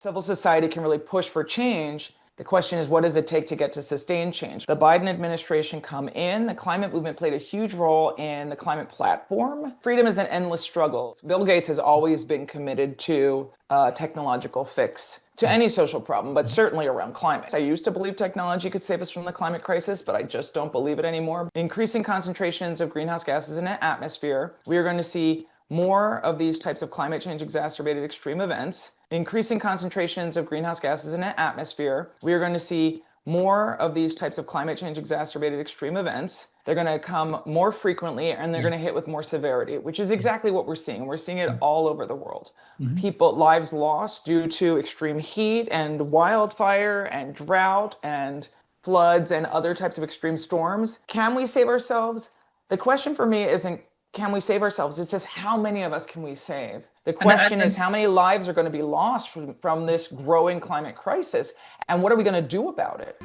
civil society can really push for change. The question is, what does it take to get to sustained change? The Biden administration come in, the climate movement played a huge role in the climate platform. Freedom is an endless struggle. Bill Gates has always been committed to a technological fix to any social problem, but certainly around climate. I used to believe technology could save us from the climate crisis, but I just don't believe it anymore. Increasing concentrations of greenhouse gases in the atmosphere, we are going to see more of these types of climate change exacerbated extreme events. Increasing concentrations of greenhouse gases in the atmosphere, we are going to see more of these types of climate change exacerbated extreme events. They're going to come more frequently and they're going to hit with more severity, which is exactly what we're seeing. We're seeing it all over the world. People, lives lost due to extreme heat and wildfire and drought and floods and other types of extreme storms. Can we save ourselves? The question for me isn't can we save ourselves? It's just how many of us can we save? The question is how many lives are going to be lost from this growing climate crisis, and what are we going to do about it?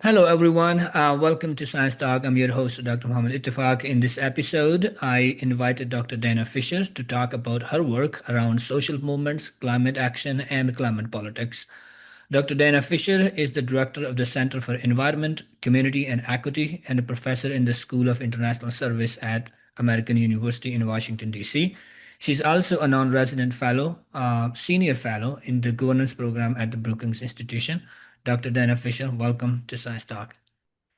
Hello, everyone. Welcome to Science Talk. I'm your host, Dr. Mohammed Ittifaq. In this episode, I invited Dr. Dana Fisher to talk about her work around social movements, climate action, and climate politics. Dr. Dana Fisher is the director of the Center for Environment, Community, and Equity and a professor in the School of International Service at American University in Washington, D.C. She's also a non-resident fellow, senior fellow in the governance program at the Brookings Institution. Dr. Dana Fisher, welcome to Science Talk.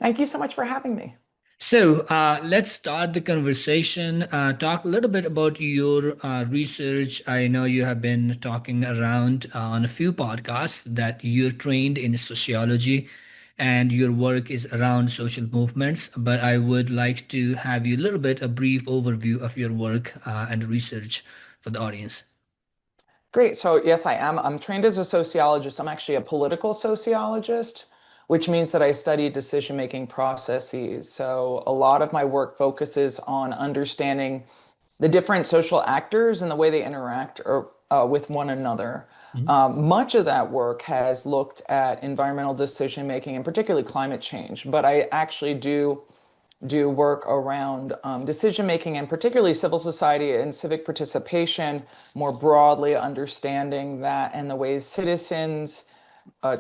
Thank you so much for having me. So let's start the conversation. Talk a little bit about your research. I know you have been talking around on a few podcasts that you're trained in sociology and your work is around social movements, but I would like to have you a little bit a brief overview of your work and research for the audience. Great. So yes, I am. I'm trained as a sociologist. I'm actually a political sociologist, which means that I study decision-making processes. So a lot of my work focuses on understanding the different social actors and the way they interact with one another. Much of that work has looked at environmental decision making and particularly climate change, but I actually do work around decision making and particularly civil society and civic participation, more broadly understanding that and the ways citizens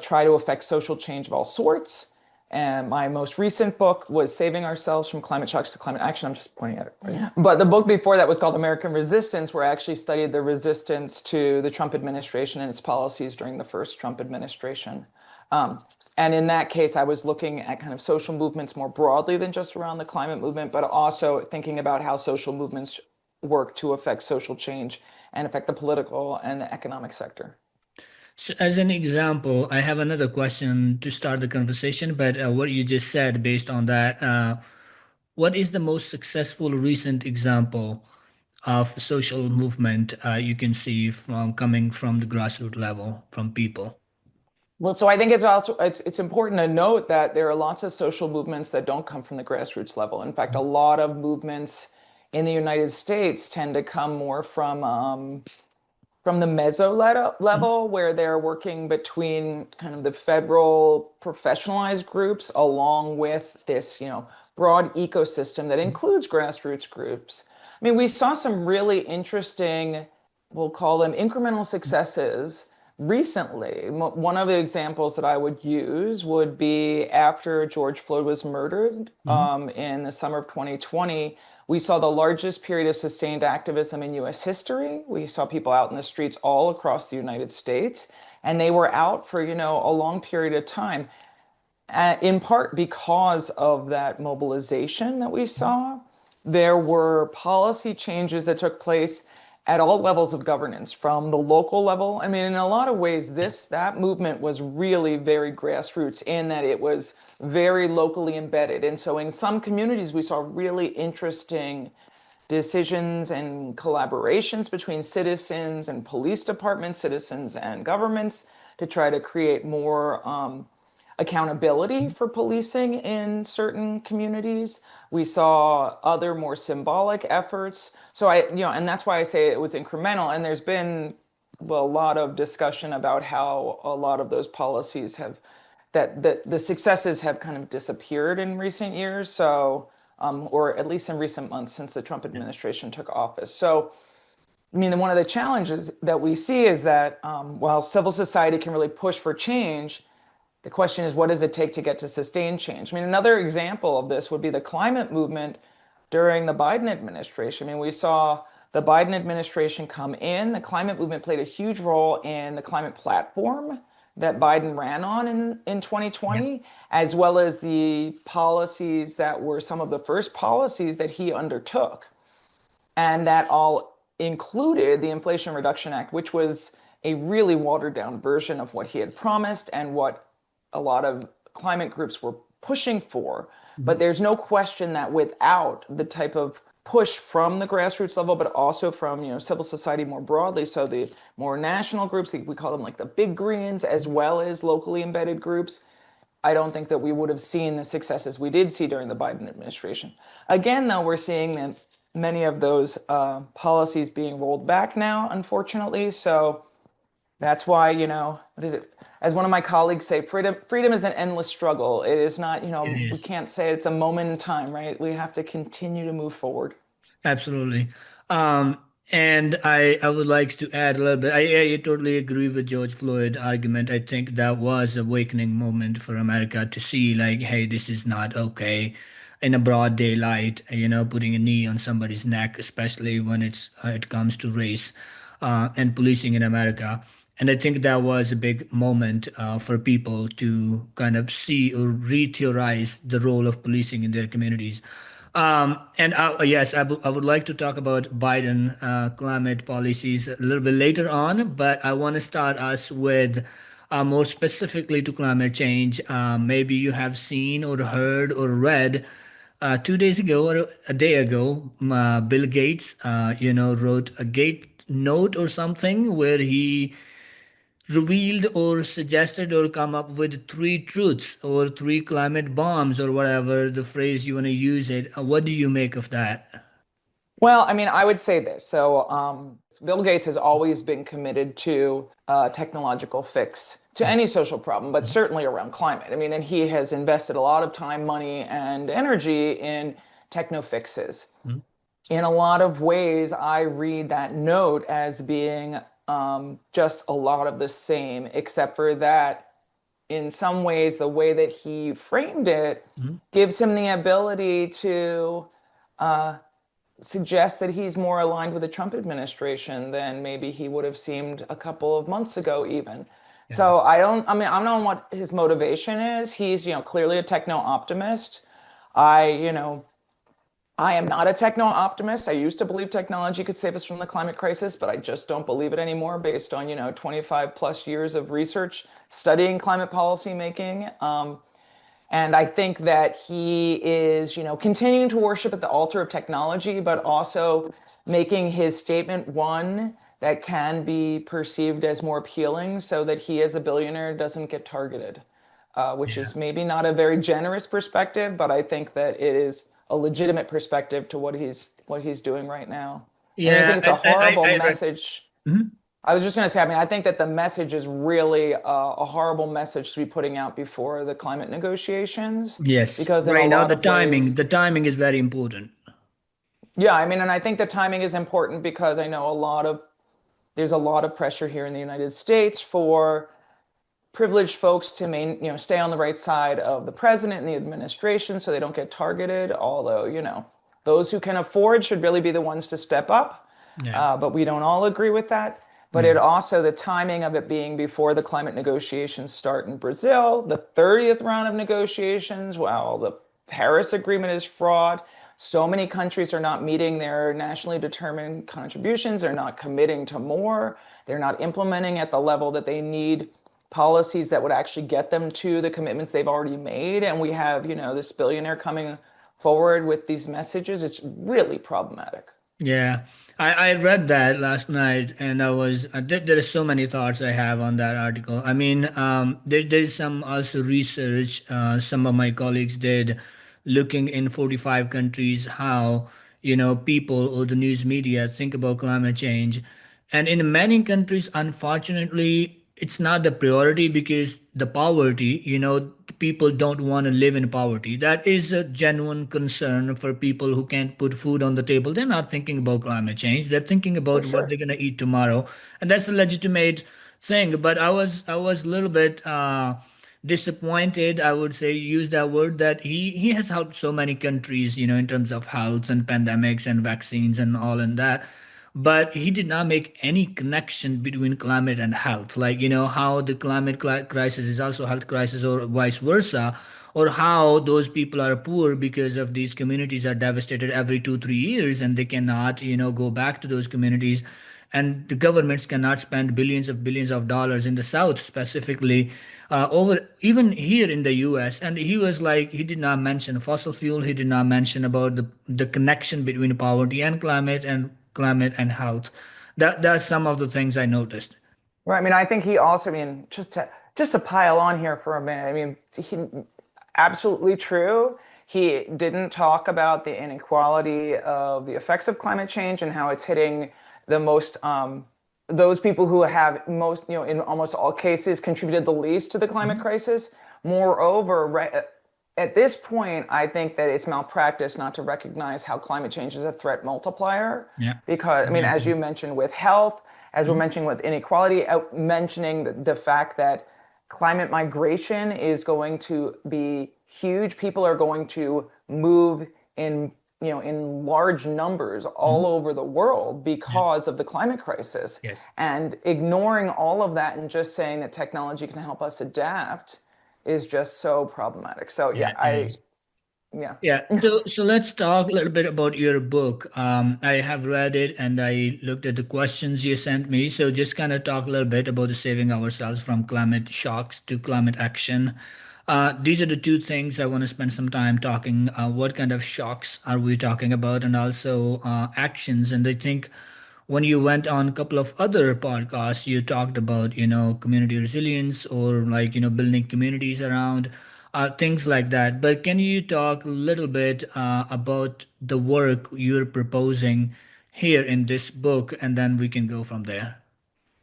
try to affect social change of all sorts. And my most recent book was Saving Ourselves from Climate Shocks to Climate Action. I'm just pointing at it. Right? But the book before that was called American Resistance, where I actually studied the resistance to the Trump administration and its policies during the first Trump administration. And in that case, I was looking at kind of social movements more broadly than just around the climate movement, but also thinking about how social movements work to affect social change and affect the political and the economic sector. So, as an example, I have another question to start the conversation, but what you just said, based on that, what is the most successful recent example of social movement you can see from coming from the grassroots level from people? Well, so I think it's important to note that there are lots of social movements that don't come from the grassroots level. In fact, a lot of movements in the United States tend to come more from the level where they're working between kind of the federal professionalized groups along with this, broad ecosystem that includes grassroots groups. I mean, we saw some really interesting, we'll call them incremental successes recently. One of the examples that I would use would be after George Floyd was murdered in the summer of 2020. We saw the largest period of sustained activism in US history. We saw people out in the streets all across the United States, and they were out for, a long period of time, in part because of that mobilization that we saw. There were policy changes that took place at all levels of governance, from the local level. I mean, in a lot of ways, that movement was really very grassroots in that it was very locally embedded. And so in some communities, we saw really interesting decisions and collaborations between citizens and police departments, citizens and governments to try to create more accountability for policing in certain communities. We saw other more symbolic efforts. So and that's why I say it was incremental. And there's been, well, a lot of discussion about how a lot of those policies have, that the successes have kind of disappeared in recent years. So or at least in recent months since the Trump administration took office. So, I mean, one of the challenges that we see is that while civil society can really push for change, the question is, what does it take to get to sustained change? I mean, another example of this would be the climate movement during the Biden administration. I mean, we saw the Biden administration come in. The climate movement played a huge role in the climate platform that Biden ran on in Yeah. 2020, as well as the policies that were some of the first policies that he undertook. And that all included the Inflation Reduction Act, which was a really watered down version of what he had promised and what a lot of climate groups were pushing for. But Mhm. there's no question that without the type of push from the grassroots level, but also from civil society more broadly, so the more national groups, we call them like the big greens, as well as locally embedded groups, I don't think that we would have seen the successes we did see during the Biden administration. Again, though, we're seeing that many of those policies being rolled back now, unfortunately. So that's why, what is it? As one of my colleagues say, freedom is an endless struggle. It is not, It we is. can't say it's a moment in time, right? We have to continue to move forward. Absolutely. Um, and I would like to add a little bit. I totally agree with George Floyd argument. I think that was a awakening moment for America to see like, hey, this is not okay in a broad daylight, putting a knee on somebody's neck, especially when it comes to race and policing in America. And I think that was a big moment for people to kind of see or re-theorize the role of policing in their communities. And yes, I would like to talk about Biden climate policies a little bit later on, but I want to start us with more specifically to climate change. Maybe you have seen or heard or read 2 days ago or a day ago, Bill Gates, wrote a gate note or something where he revealed or suggested or come up with three truths or three climate bombs or whatever the phrase you want to use it. What do you make of that? Well, I mean, I would say this. So, Bill Gates has always been committed to technological fix to any social problem, but certainly around climate. I mean, and he has invested a lot of time, money, and energy in techno fixes. Mhm. In a lot of ways, I read that note as being just a lot of the same, except for that in some ways, the way that he framed it Mhm. gives him the ability to uh, suggests that he's more aligned with the Trump administration than maybe he would have seemed a couple of months ago, even. Yeah. So I don't know what his motivation is. He's, clearly a techno optimist. I, you know, I am not a techno optimist. I used to believe technology could save us from the climate crisis, but I just don't believe it anymore based on, 25 plus years of research studying climate policy making. And I think that he is, continuing to worship at the altar of technology, but also making his statement one that can be perceived as more appealing so that he, as a billionaire, doesn't get targeted, which Yeah. is maybe not a very generous perspective, but I think that it is a legitimate perspective to what he's doing right now. I mean, I Yeah. think it's a horrible I message. Mhm. I was just going to say, I mean, I think that the message is really a horrible message to be putting out before the climate negotiations, Yes. because in a Right now, lot of ways, the timing is very important. yeah, I mean, and I think the timing is important because I know there's a lot of pressure here in the United States for privileged folks to stay on the right side of the president and the administration so they don't get targeted. Although, those who can afford should really be the ones to step up. Yeah. But we don't all agree with that. But Yeah. it also, the timing of it being before the climate negotiations start in Brazil, the 30th round of negotiations, well, the Paris Agreement is fraud. So many countries are not meeting their nationally determined contributions. They're not committing to more. They're not implementing at the level that they need policies that would actually get them to the commitments they've already made. And we have, this billionaire coming forward with these messages. It's really problematic. Yeah, I read that last night, and there are so many thoughts I have on that article. I mean, there's some also research some of my colleagues did, looking in 45 countries how people or the news media think about climate change, and in many countries, unfortunately, it's not the priority because the poverty, people don't want to live in poverty. That is a genuine concern for people who can't put food on the table. They're not thinking about climate change. They're thinking For about what they're sure. going to eat tomorrow. And that's a legitimate thing. But I was a little bit disappointed, I would say, use that word, that he has helped so many countries, in terms of health and pandemics and vaccines and all and that, but he did not make any connection between climate and health, like how the crisis is also health crisis or vice versa, or how those people are poor because of these communities are devastated every 2 3 years and they cannot go back to those communities, and the governments cannot spend billions of dollars in the south specifically, over even here in the US. And he was like, he did not mention fossil fuel, he did not mention about the connection between poverty and climate and health. That's some of the things I noticed. Right. I mean, I think he also, I mean, just to pile on here for a minute. I mean, he absolutely true. He didn't talk about the inequality of the effects of climate change and how it's hitting the most those people who have most, in almost all cases, contributed the least to the climate Mhm. crisis. Moreover, right, at this point, I think that it's malpractice not to recognize how climate change is a threat multiplier. Yeah, Because, I mean, as exactly. you mentioned with health, as we're Mhm. mentioning with inequality, mentioning the fact that climate migration is going to be huge. People are going to move in, in large numbers all Mhm. over the world Yeah. because of the climate crisis. Yes. And ignoring all of that and just saying that technology can help us adapt is just so problematic. So Yeah, yeah, it is. yeah. Yeah, so let's talk a little bit about your book. I have read it and I looked at the questions you sent me. So just kind of talk a little bit about the saving ourselves from climate shocks to climate action. These are the two things I want to spend some time talking. What kind of shocks are we talking about, and also actions? And I think when you went on a couple of other podcasts, you talked about, community resilience, or like, building communities around things like that. But can you talk a little bit about the work you're proposing here in this book, and then we can go from there?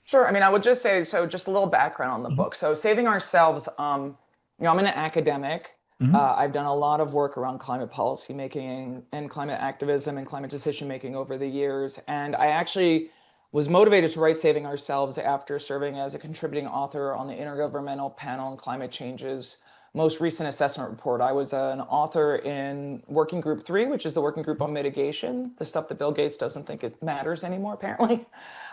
Sure. I mean, I would just say, so just a little background on the Mhm. book. So Saving Ourselves, I'm an academic. Mhm. I've done a lot of work around climate policy making and climate activism and climate decision making over the years. And I actually was motivated to write Saving Ourselves after serving as a contributing author on the Intergovernmental Panel on Climate Change's most recent assessment report. I was an author in Working Group 3, which is the working group on mitigation, the stuff that Bill Gates doesn't think it matters anymore, apparently.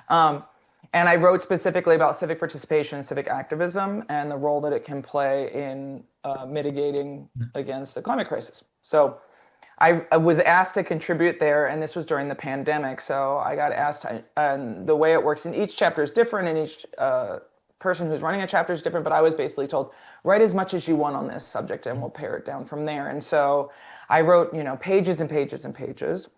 Um, and I wrote specifically about civic participation, civic activism, and the role that it can play in mitigating against the climate crisis. So I was asked to contribute there, and this was during the pandemic. So I got asked, and the way it works in each chapter is different, and each person who's running a chapter is different. But I was basically told, write as much as you want on this subject, and we'll pare it down from there. And so I wrote, pages and pages and pages.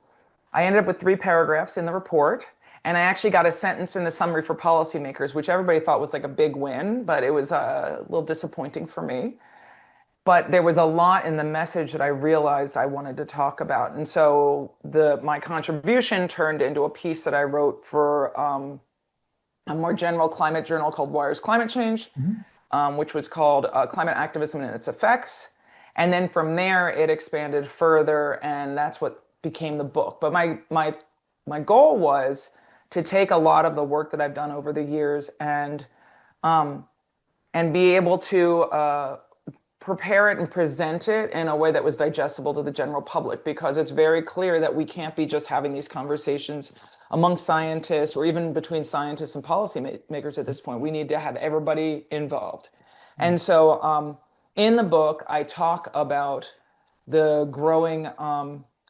I ended up with 3 paragraphs in the report, and I actually got a sentence in the summary for policymakers, which everybody thought was like a big win, but it was a little disappointing for me. But there was a lot in the message that I realized I wanted to talk about, and so my contribution turned into a piece that I wrote for a more general climate journal called Wire's Climate Change, Mhm. which was called Climate Activism and Its Effects. And then from there, it expanded further, and that's what became the book. But my goal was to take a lot of the work that I've done over the years um, and be able to prepare it and present it in a way that was digestible to the general public, because it's very clear that we can't be just having these conversations among scientists or even between scientists and policymakers at this point. We need to have everybody involved. Yeah. And so in the book, I talk about the growing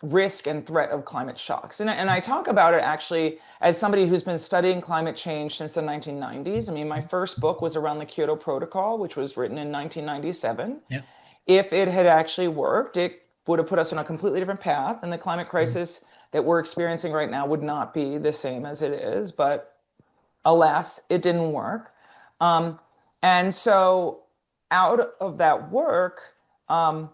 risk and threat of climate shocks. And I talk about it actually as somebody who's been studying climate change since the 1990s. I mean, my first book was around the Kyoto Protocol, which was written in 1997. Yeah. If it had actually worked, it would have put us on a completely different path, and the climate crisis that we're experiencing right now would not be the same as it is. But alas, it didn't work. Um, and so out of that work, um,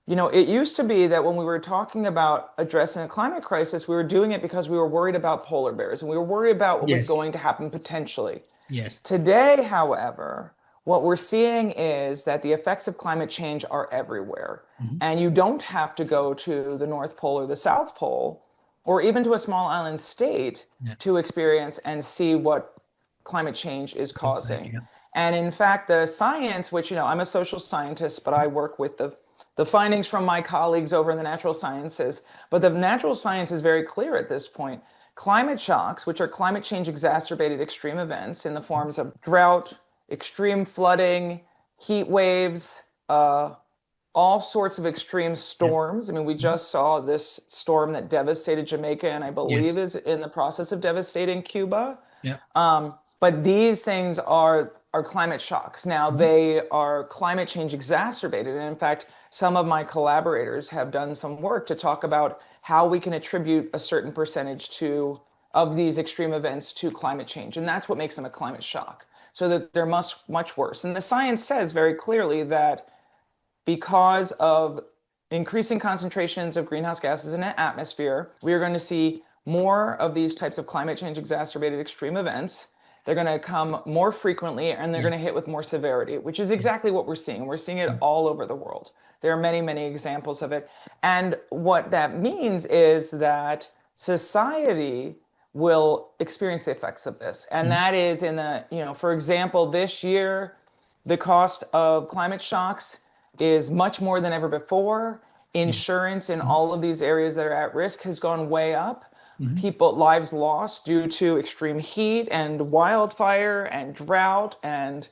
It used to be that when we were talking about addressing a climate crisis, we were doing it because we were worried about polar bears and we were worried about what was Yes. going to happen potentially. Yes. Today, however, what we're seeing is that the effects of climate change are everywhere. Mhm. And you don't have to go to the North Pole or the South Pole or even to a small island state Yeah. to experience and see what climate change is Impact. causing. Yeah. And in fact, the science, which, I'm a social scientist, but I work with the findings from my colleagues over in the natural sciences. But the natural science is very clear at this point. Climate shocks, which are climate change exacerbated extreme events in the forms of drought, extreme flooding, heat waves, all sorts of extreme Yeah. storms. I mean, we Mhm. just saw this storm that devastated Jamaica and I believe Yes. is in the process of devastating Cuba. Yeah. But these things are climate shocks. Now Mhm. they are climate change exacerbated. And in fact, some of my collaborators have done some work to talk about how we can attribute a certain percentage to of these extreme events to climate change. And that's what makes them a climate shock. So that they're much worse. And the science says very clearly that because of increasing concentrations of greenhouse gases in the atmosphere, we are going to see more of these types of climate change exacerbated extreme events. They're going to come more frequently and they're going to Yes. hit with more severity, which is Yeah. exactly what we're seeing. We're seeing it Mhm. all over the world. There are many, many examples of it. And what that means is that society will experience the effects of this. And Mhm. that is for example, this year, the cost of climate shocks is much more than ever before. Yeah. Insurance in Mhm. all of these areas that are at risk has gone way up. Mhm. People, lives lost due to extreme heat and wildfire and drought and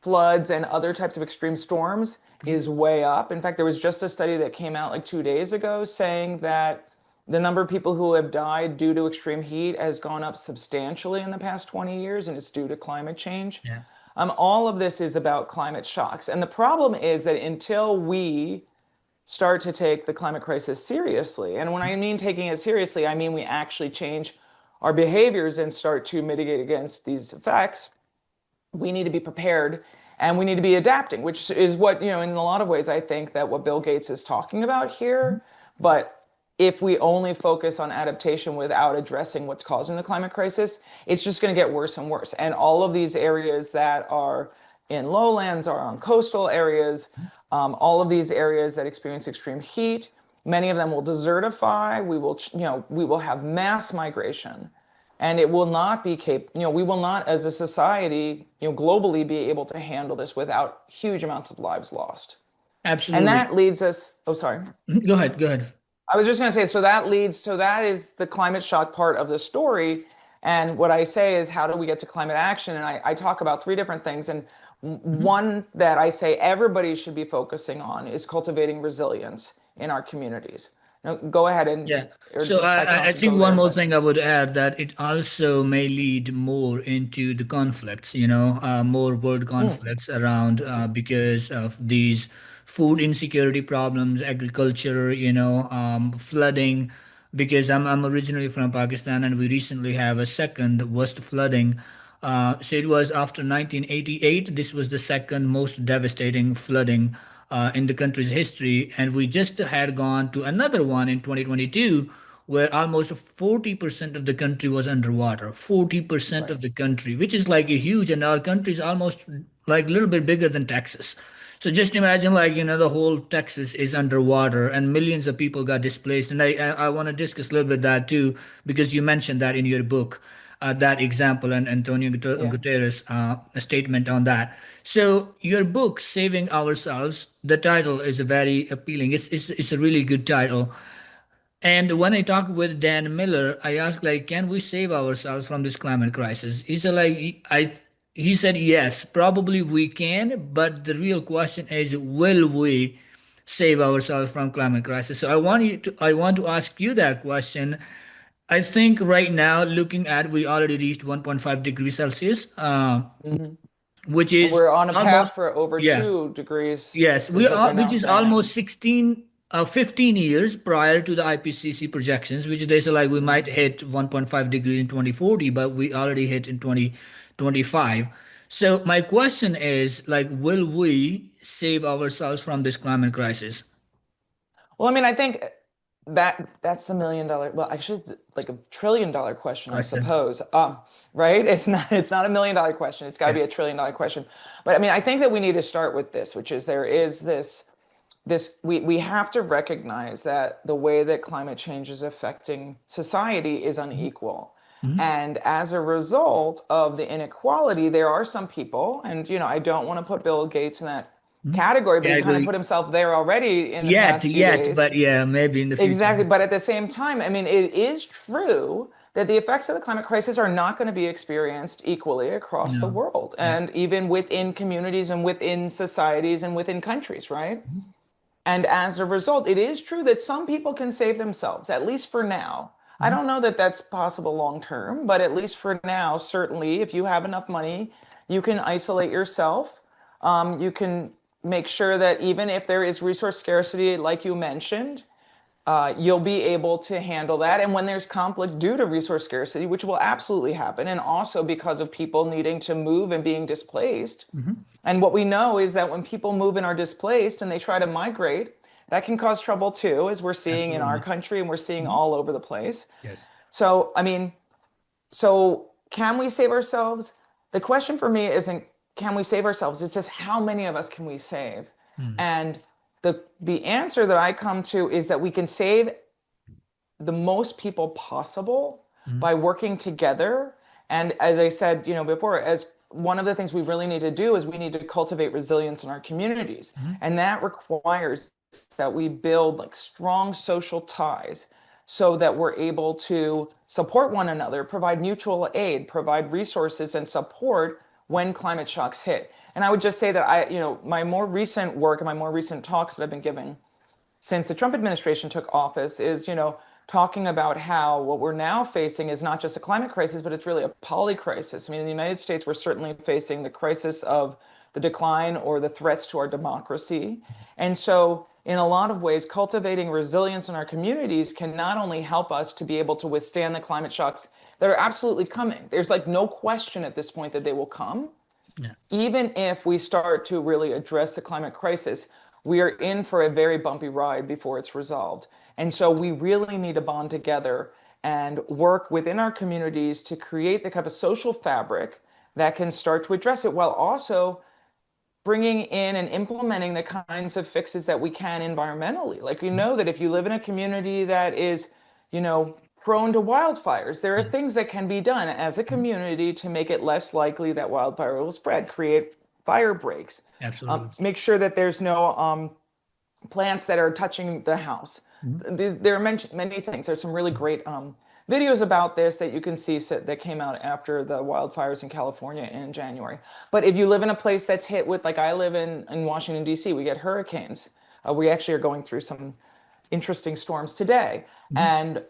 floods and other types of extreme storms Mhm. is way up. In fact, there was just a study that came out like 2 days ago saying that the number of people who have died due to extreme heat has gone up substantially in the past 20 years, and it's due to climate change. Yeah. All of this is about climate shocks. And the problem is that until we start to take the climate crisis seriously, and when I mean taking it seriously, I mean we actually change our behaviors and start to mitigate against these effects, we need to be prepared and we need to be adapting, which is what, in a lot of ways, I think that what Bill Gates is talking about Mhm. here. But if we only focus on adaptation without addressing what's causing the climate crisis, it's just going to get worse and worse. And all of these areas that are in lowlands are on coastal areas, all of these areas that experience extreme heat, many of them will desertify. We will have mass migration and it will not be we will not as a society globally be able to handle this without huge amounts of lives lost. And Absolutely. that leads us, oh sorry, Mhm. Go ahead. Go ahead. I was just going to say, so that is the climate shock part of the story. And what I say is, how do we get to climate action? And I talk about three different things. And Mhm. one that I say everybody should be focusing on is cultivating resilience in our communities. Now, go ahead and Yeah. or So I can I also think go one there, more but thing I would add that it also may lead more into the conflicts, more world mm, conflicts around because of these food insecurity problems, agriculture, flooding. Because I'm originally from Pakistan and we recently have a second worst flooding. So it was after 1988. This was the second most devastating flooding in the country's history. And we just had gone to another one in 2022 where almost 40% of the country was underwater. 40% right. of the country, which is like a huge, and our country is almost like a little bit bigger than Texas. So just imagine, like, the whole Texas is underwater and millions of people got displaced. And I want to discuss a little bit that too, because you mentioned that in your book, that example, and Antonio Yeah. Guterres' a statement on that. So your book, Saving Ourselves, the title is very appealing. It's a really good title. And when I talked with Dan Miller, I asked, like, can we save ourselves from this climate crisis? He said, like, he said yes, probably we can, but the real question is, will we save ourselves from climate crisis? So I want to ask you that question. I think right now, looking at, we already reached 1.5 degrees Celsius, Mhm. which And is we're on a almost, path for over yeah. 2 degrees, Yes, is we what they're are, now which is saying. almost 15 years prior to the IPCC projections, which they say like we might Mhm. hit 1.5 degrees in 2040, but we already hit in 2025. So my question is, like, will we save ourselves from this climate crisis? Well, I mean, I think that's a million dollar, well, actually it's like $1 trillion question, I Question. suppose. Right? It's not $1 million question. It's got to Yeah. be $1 trillion question. But I mean, I think that we need to start with this, which is there is we have to recognize that the way that climate change is affecting society is unequal. Mhm. And as a result of the inequality, there are some people, and I don't want to put Bill Gates in that Mhm. category, but Yeah, he I kind of agree. put himself there already in the Yet, past few yet, days. but yeah, maybe in the future. Exactly. But at the same time, I mean, it is true that the effects of the climate crisis are not going to be experienced equally across the No. world, Yeah. and even within communities and within societies and within countries, right? Mhm. And as a result, it is true that some people can save themselves, at least for now. I Mhm. don't know that that's possible long term, but at least for now, certainly, if you have enough money, you can isolate yourself. You can make sure that even if there is resource scarcity, like you mentioned, you'll be able to handle that. And when there's conflict due to resource scarcity, which will absolutely happen, and also because of people needing to move and being displaced, Mhm. and what we know is that when people move and are displaced and they try to migrate, that can cause trouble too, as we're seeing in our Absolutely. country and we're seeing Mhm. all over the place. Yes. So, I mean, so can we save ourselves? The question for me isn't can we save ourselves? It's just how many of us can we save? Mm. And the answer that I come to is that we can save the most people possible Mhm. by working together. And as I said, before, as one of the things we really need to do is we need to cultivate resilience in our communities. Mhm. And that requires that we build like strong social ties so that we're able to support one another, provide mutual aid, provide resources and support when climate shocks hit. And I would just say that my more recent work and my more recent talks that I've been giving since the Trump administration took office is, talking about how what we're now facing is not just a climate crisis, but it's really a poly crisis. I mean, in the United States, we're certainly facing the crisis of the decline or the threats to our democracy. And so, in a lot of ways, cultivating resilience in our communities can not only help us to be able to withstand the climate shocks that are absolutely coming. There's like no question at this point that they will come, Yeah. even if we start to really address the climate crisis, we are in for a very bumpy ride before it's resolved. And so we really need to bond together and work within our communities to create the kind of social fabric that can start to address it while also bringing in and implementing the kinds of fixes that we can environmentally. Like, that if you live in a community that is, prone to wildfires, there are Yeah. things that can be done as a Mhm. community to make it less likely that wildfire will spread, create fire breaks, Absolutely. make sure that there's no plants that are touching the house. Mhm. There are many things. There's some really great videos about this that you can see that came out after the wildfires in California in January. But if you live in a place that's hit with, like I live in Washington, D.C., we get hurricanes. We actually are going through some interesting storms today. Mhm. And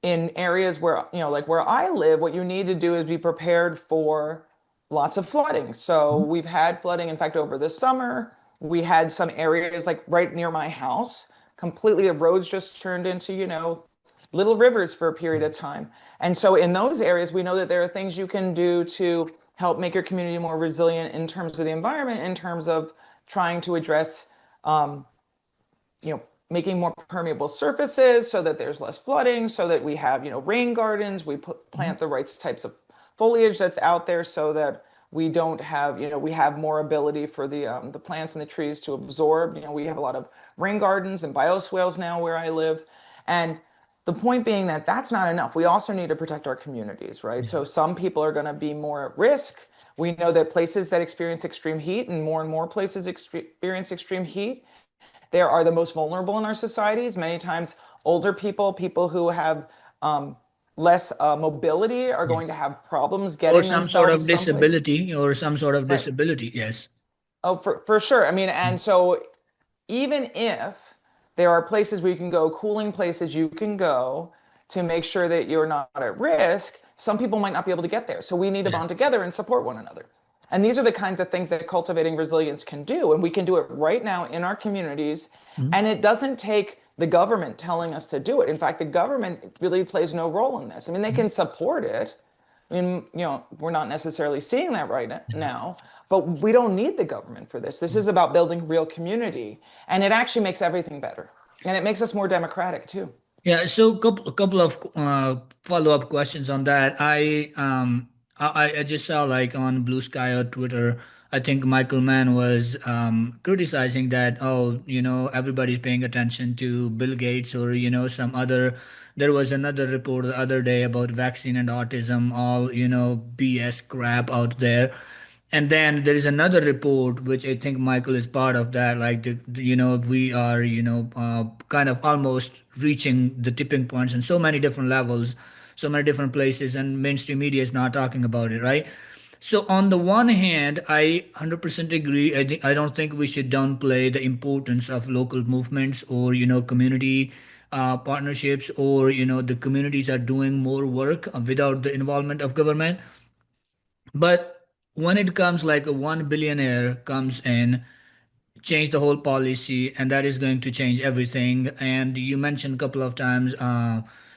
in areas where, like where I live, what you need to do is be prepared for lots of flooding. So Mhm. we've had flooding. In fact, over the summer, we had some areas like right near my house, completely the roads just turned into, little rivers for a period of time. And so in those areas, we know that there are things you can do to help make your community more resilient in terms of the environment, in terms of trying to address um, making more permeable surfaces so that there's less flooding, so that we have, rain gardens, we Mhm. plant the right types of foliage that's out there so that we don't have, we have more ability for the plants and the trees to absorb. We have a lot of rain gardens and bioswales now where I live. And the point being that that's not enough. We also need to protect our communities, right? Yeah. So some people are going to be more at risk. We know that places that experience extreme heat and more places experience extreme heat, they are the most vulnerable in our societies. Many times, older people, people who have less mobility, are going to Yes. have problems Or getting some sort themselves of someplace. disability, or some sort of Right. disability. Yes. Oh, for sure. I mean, Mm. and so even if there are places where you can go, cooling places you can go to make sure that you're not at risk, some people might not be able to get there. So we need to Yeah. bond together and support one another. And these are the kinds of things that cultivating resilience can do. And we can do it right now in our communities. Mm. And it doesn't take the government telling us to do it. In fact, the government really plays no role in this. I mean, they Mm. can support it. I mean, we're not necessarily seeing that right Yeah. now, but we don't need the government for this. This Mm. is about building real community, and it actually makes everything better. And it makes us more democratic too. Yeah, so couple of follow-up questions on that. I just saw like on Blue Sky or Twitter, I think Michael Mann was criticizing that, oh, everybody's paying attention to Bill Gates or some other. There was another report the other day about vaccine and autism, all BS crap out there. And then there is another report which I think Michael is part of, that like we are kind of almost reaching the tipping points in so many different levels, so many different places, and mainstream media is not talking about it, right? So on the one hand, I 100% agree. I don't think we should downplay the importance of local movements or community partnerships, or the communities are doing more work without the involvement of government. But when it comes like a one billionaire comes in, change the whole policy, and that is going to change everything. And you mentioned a couple of times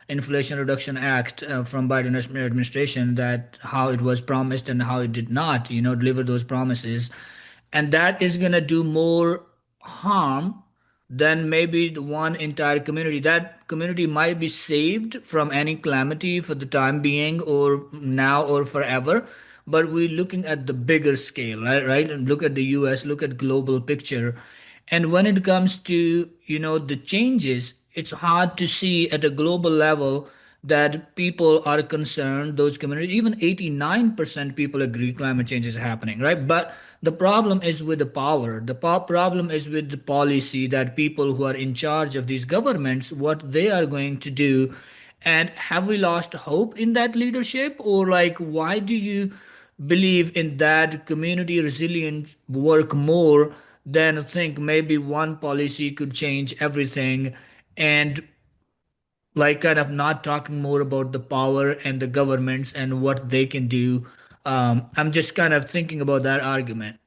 Inflation Reduction Act from Biden administration, that how it was promised and how it did not, deliver those promises, and that is going to do more harm than maybe the one entire community. That community might be saved from any calamity for the time being, or now or forever, but we're looking at the bigger scale, right, and look at the US, look at global picture. And when it comes to the changes, it's hard to see at a global level that people are concerned, those communities, even 89% people agree climate change is happening, right? But the problem is with the power. The problem is with the policy, that people who are in charge of these governments, what they are going to do. And have we lost hope in that leadership? Or like, why do you believe in that community resilience work more than think maybe one policy could change everything? And like kind of not talking more about the power and the governments and what they can do. I'm just kind of thinking about that argument.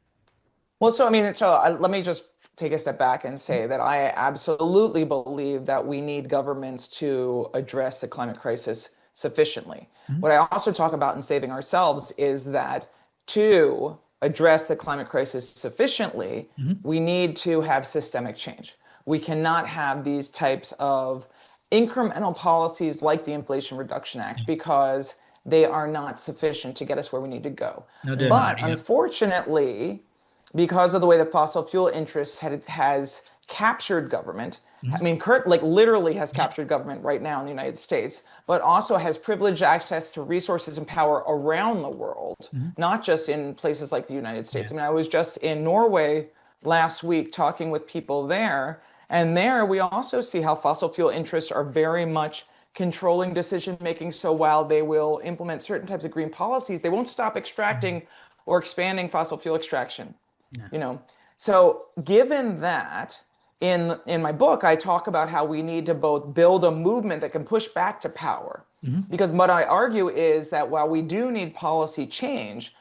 Well, so I mean, let me just take a step back and say that I absolutely believe that we need governments to address the climate crisis sufficiently. What Mhm. I also talk about in Saving Ourselves is that to address the climate crisis sufficiently, Mhm. we need to have systemic change. We cannot have these types of incremental policies like the Inflation Reduction Act because they are not sufficient to get us where we need to go. No, they're not. But Yeah. unfortunately, because of the way that fossil fuel interests has captured government. I Mhm. mean, like literally has captured government right now in the United States, but also has privileged access to resources and power around the world, Mhm. not just in places like the United Yeah. States. I mean, I was just in Norway last week talking with people there, and there we also see how fossil fuel interests are very much controlling decision making. So while they will implement certain types of green policies, they won't stop Mhm. extracting or expanding fossil fuel extraction Yeah. you know so given that, in my book I talk about how we need to both build a movement that can push back to power, Mhm. because what I argue is that while we do need policy change,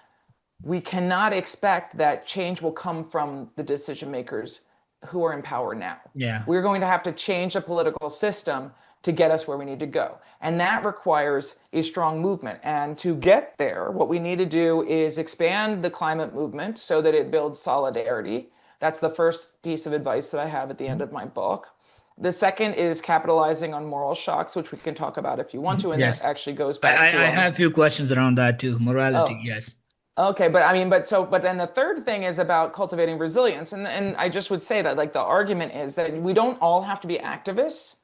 we cannot expect that change will come from the decision makers who are in power now. Yeah. We're going to have to change the political system to get us where we need to go. And that requires a strong movement. And to get there, what we need to do is expand the climate movement so that it builds solidarity. That's the first piece of advice that I have at the end Mhm. of my book. The second is capitalizing on moral shocks, which we can talk about if you want Mhm. to. And that Yes. actually goes I, back to I have a few questions around that too. Morality. oh, Yes. okay, but I mean, but then the third thing is about cultivating resilience, and I just would say that like the argument is that we don't all have to be activists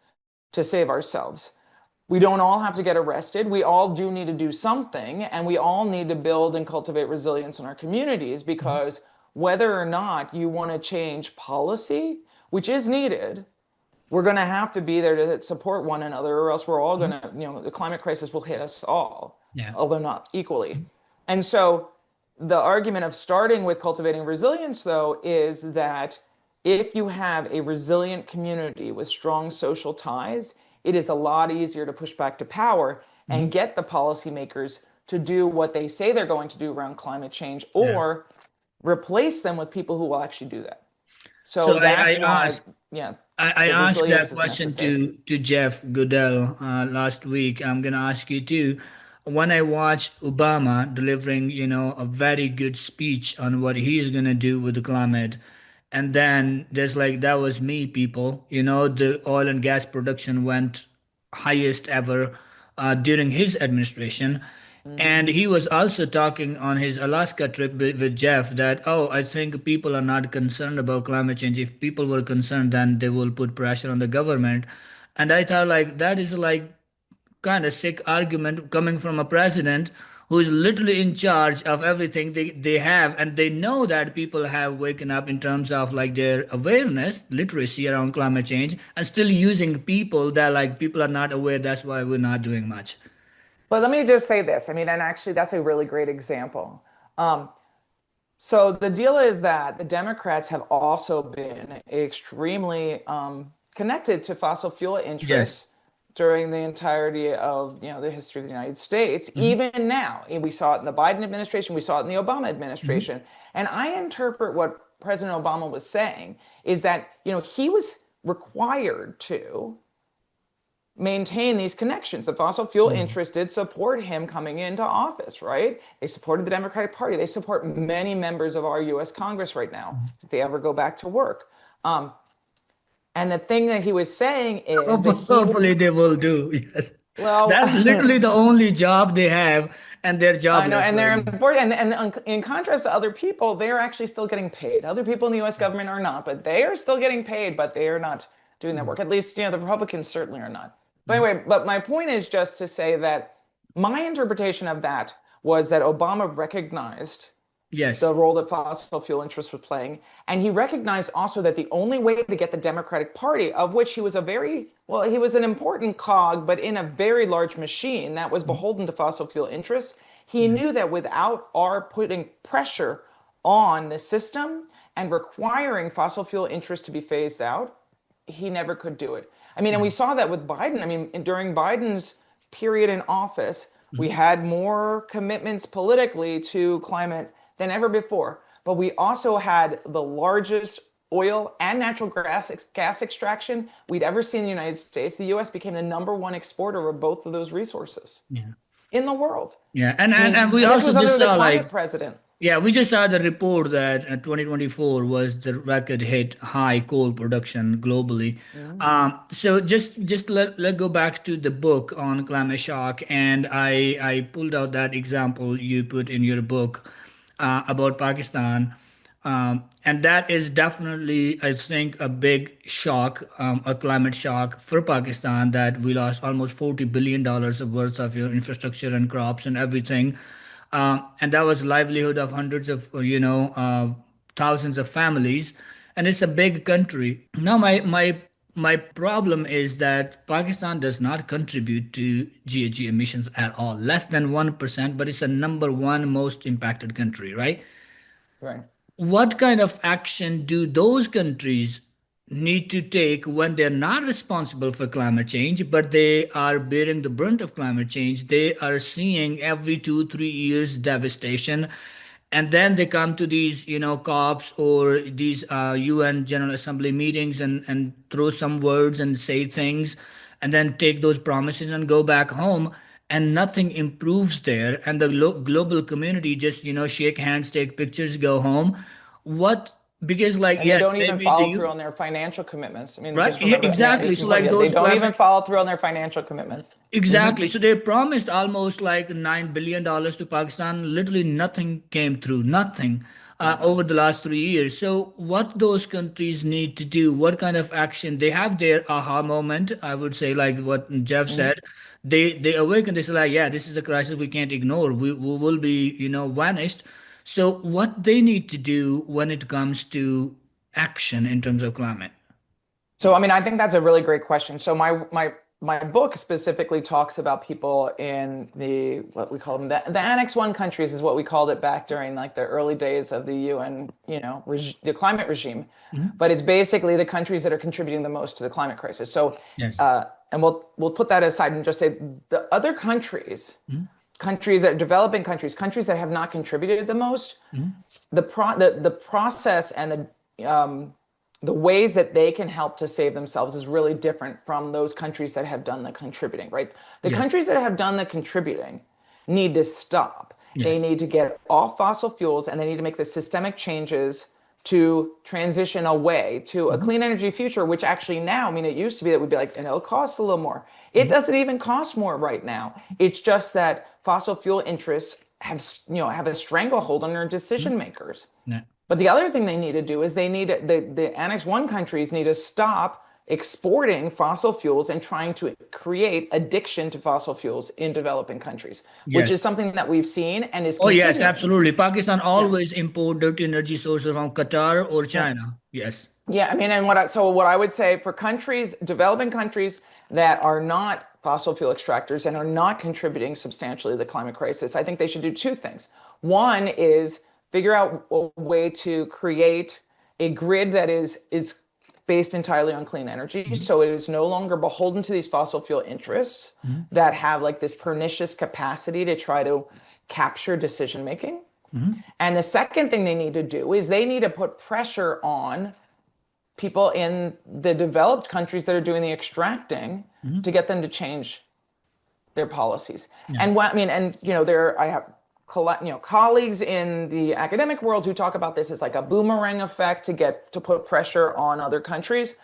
to save ourselves. We don't all have to get arrested. We all do need to do something, and we all need to build and cultivate resilience in our communities, Mhm. because whether or not you want to change policy, which is needed, we're going to have to be there to support one another, or else we're all going Mhm. to, the climate crisis will hit us all, Yeah. although not equally. Mhm. And so the argument of starting with cultivating resilience, though, is that if you have a resilient community with strong social ties, it is a lot easier to push back to power and Mhm. get the policymakers to do what they say they're going to do around climate change, Yeah. or replace them with people who will actually do that. So So that's why, yeah, I the asked that resilience is question necessary. to Jeff Goodell last week. I'm gonna ask you too. When I watched Obama delivering, a very good speech on what he's gonna do with the climate, And then there's like, that was me, people. The oil and gas production went highest ever during his administration. Hmm. And he was also talking on his Alaska trip with Jeff that, oh, I think people are not concerned about climate change. If people were concerned, then they will put pressure on the government. And I thought, like, that is like kind of sick argument coming from a president who is literally in charge of everything they have, and they know that people have waken up in terms of like their awareness literacy around climate change, and still using people that like people are not aware. That's why we're not doing much. But let me just say this. I mean, and actually, that's a really great example. Um, So the deal is that the Democrats have also been extremely connected to fossil fuel Yes. interests during the entirety of the history of the United States. Hmm. Even now, and we saw it in the Biden administration, we saw it in the Obama Hmm. administration. And I interpret what President Obama was saying is that he was required to maintain these connections. The fossil fuel Hmm. interests did support him coming into office, right? They supported the Democratic Party. They support many members of our US Congress right now if they ever go back to work. Um, and the thing that he was saying is that he would, Hopefully they will do. Yes, well, that's literally the only job they have, and they're I know, jobless and right they're now. important. And in contrast to other people, they are actually still getting paid. Other people in the US government are not, but they are still getting paid, but they are not doing that Mhm. work. At least, the Republicans certainly are not. But Mhm. anyway, but my point is just to say that my interpretation of that was that Obama recognized Yes. the role that fossil fuel interests were playing. And he recognized also that the only way to get the Democratic Party, of which he was he was an important cog, but in a very large machine that was Mhm. beholden to fossil fuel interests, he Yeah. knew that without our putting pressure on the system and requiring fossil fuel interests to be phased out, he never could do it. I mean, and we Yeah. saw that with Biden. I mean, during Biden's period in office, we Mhm. had more commitments politically to climate than ever before. But we also had the largest oil and natural gas extraction we'd ever seen in the United States. The US became the number one exporter of both of those resources Yeah. in the world. Yeah. And, I and mean, and we and this also was just under the saw climate like, president. yeah, we just saw the report that 2024 was the record hit high coal production globally. Mm-hmm. So just let go back to the book on climate shock, and I pulled out that example you put in your book about Pakistan. And that is definitely, I think, a big shock, a climate shock for Pakistan, that we lost almost $40 billion of worth of your infrastructure and crops and everything. And that was livelihood of hundreds of, thousands of families. And it's a big country. Now, my problem is that Pakistan does not contribute to GHG emissions at all, less than 1%, but it's the number one most impacted country, right? Right. What kind of action do those countries need to take when they're not responsible for climate change, but they are bearing the brunt of climate change? They are seeing every 2, 3 years devastation. And then they come to these, COPs or these UN General Assembly meetings, and throw some words and say things, and then take those promises and go back home, and nothing improves there, and the global community just shake hands, take pictures, go home. What? Because like, And they yes, don't even maybe the follow through you on their financial commitments. I mean, right. just Yeah, remember, I mean, exactly. it's So like important. They those don't even climate. follow through on their financial commitments. Hmm. Exactly. So they promised almost like $9 billion to Pakistan. Literally nothing came through, nothing Right. over the last 3 years. So what those countries need to do, what kind of action they have their aha moment, I would say, like what Jeff Hmm. said, they awaken. They say like, yeah, this is a crisis we can't ignore. We will be, vanished. So what they need to do when it comes to action in terms of climate. So, I mean, I think that's a really great question. So, my book specifically talks about people in the what we call them the Annex One countries is what we called it back during like the early days of the UN, the climate regime. Mhm. But it's basically the countries that are contributing the most to the climate crisis. So, Yes. and we'll put that aside and just say the other countries, Mhm. countries that developing countries, countries that have not contributed the most, Mhm. the process and the ways that they can help to save themselves is really different from those countries that have done the contributing, right? The Yes. countries that have done the contributing need to stop. They Yes. need to get off fossil fuels and they need to make the systemic changes to transition away to a Mhm. clean energy future, which actually now, I mean, it used to be that we'd be like, and it'll cost a little more. It Mhm. doesn't even cost more right now. It's just that fossil fuel interests have a stranglehold on their Mhm. decision makers. Yeah. But the other thing they need to do is the Annex 1 countries need to stop exporting fossil fuels and trying to create addiction to fossil fuels in developing countries, which is Yes. something that we've seen and is Oh, yes, continuing. absolutely. Pakistan Yeah. always import dirty energy sources from Qatar or Yeah. China. Yes. Yeah, I mean, and what I would say for countries, developing countries that are not fossil fuel extractors and are not contributing substantially to the climate crisis, I think they should do two things. One is figure out a way to create a grid that is based entirely on clean energy, Mhm. so it is no longer beholden to these fossil fuel interests Mhm. that have like this pernicious capacity to try to capture decision making. Mhm. And the second thing they need to do is they need to put pressure on people in the developed countries that are doing the extracting Mhm. to get them to change their policies. Yeah. And what I mean, and there I have colleagues in the academic world who talk about this as like a boomerang effect to put pressure on other countries.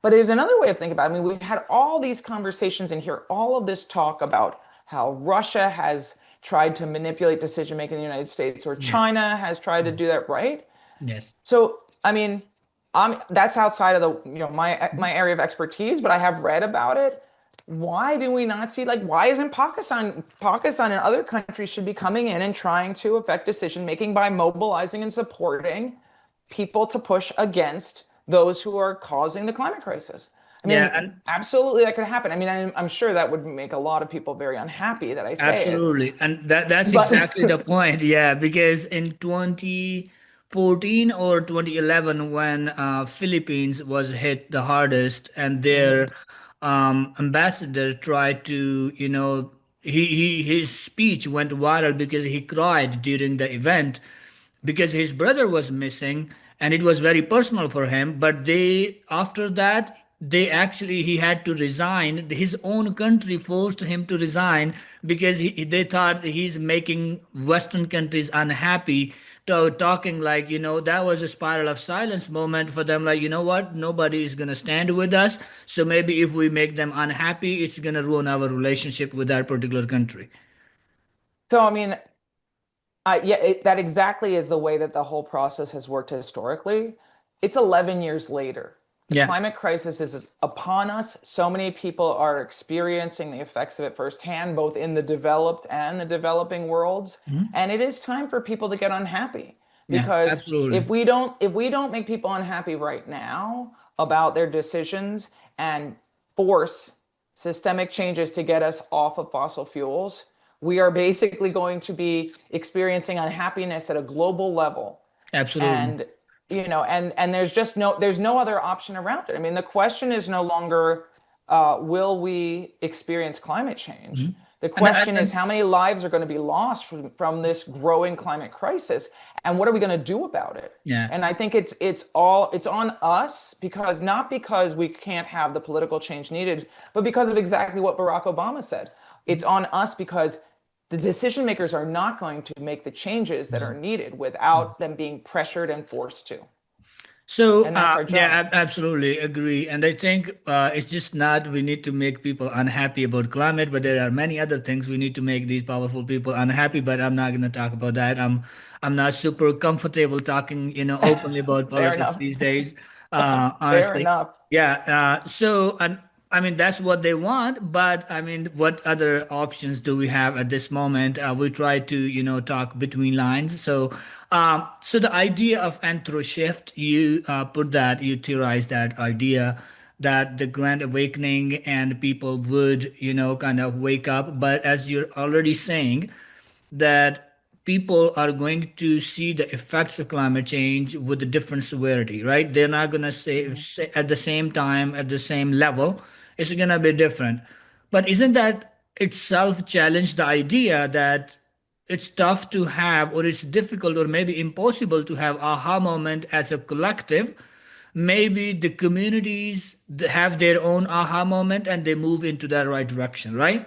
But there's another way of thinking about it. I mean, we've had all these conversations and hear all of this talk about how Russia has tried to manipulate decision making in the United States or Yes. China has tried to do that, right? Yes. So, I mean, that's outside of my area of expertise, but I have read about it. Why do we not see like why isn't Pakistan and other countries should be coming in and trying to affect decision making by mobilizing and supporting people to push against those who are causing the climate crisis? I Yeah, mean, and absolutely that could happen. I mean, I'm sure that would make a lot of people very unhappy that I say it, absolutely. And that's but exactly the point. Yeah, because in 2014 or 2011, when Philippines was hit the hardest, and their ambassador tried to, his speech went viral because he cried during the event because his brother was missing, and it was very personal for him. But they, after that, they actually, he had to resign. His own country forced him to resign because they thought he's making Western countries unhappy. Talking like, that was a spiral of silence moment for them, like, you know what, nobody is going to stand with us, so maybe if we make them unhappy, it's going to ruin our relationship with that particular country. so I mean, yeah, that exactly is the way that the whole process has worked historically. It's 11 years later. The Yeah. climate crisis is upon us. So many people are experiencing the effects of it firsthand, both in the developed and the developing worlds. Mhm. And it is time for people to get unhappy Yeah, because absolutely. if we don't make people unhappy right now about their decisions and force systemic changes to get us off of fossil fuels, we are basically going to be experiencing unhappiness at a global level. Absolutely. And and there's no other option around it. I mean, the question is no longer will we experience climate change? Mhm. The And, question is and how many lives are going to be lost from this growing climate crisis, and what are we going to do about it? yeah, And I think it's on us, because not because we can't have the political change needed, but because of exactly what Barack Obama said. It's on us because the decision makers are not going to make the changes that are no. needed without them being pressured and forced to. So, And that's our yeah, job. absolutely agree. And I think it's just not we need to make people unhappy about climate, but there are many other things we need to make these powerful people unhappy. But I'm not going to talk about that. I'm not super comfortable talking, openly about Fair politics enough. these days. Fair Honestly, enough. yeah. So, and I mean, that's what they want, but I mean, what other options do we have at this moment? We try to, talk between lines. So the idea of anthro shift, you theorize that idea that the grand awakening and people would, kind of wake up. But as you're already saying, that people are going to see the effects of climate change with a different severity, right? They're not going to say at the same time, at the same level. It's going to be different. But isn't that itself challenge the idea that it's tough to have, or it's difficult, or maybe impossible to have aha moment as a collective? Maybe the communities have their own aha moment and they move into that right direction, right?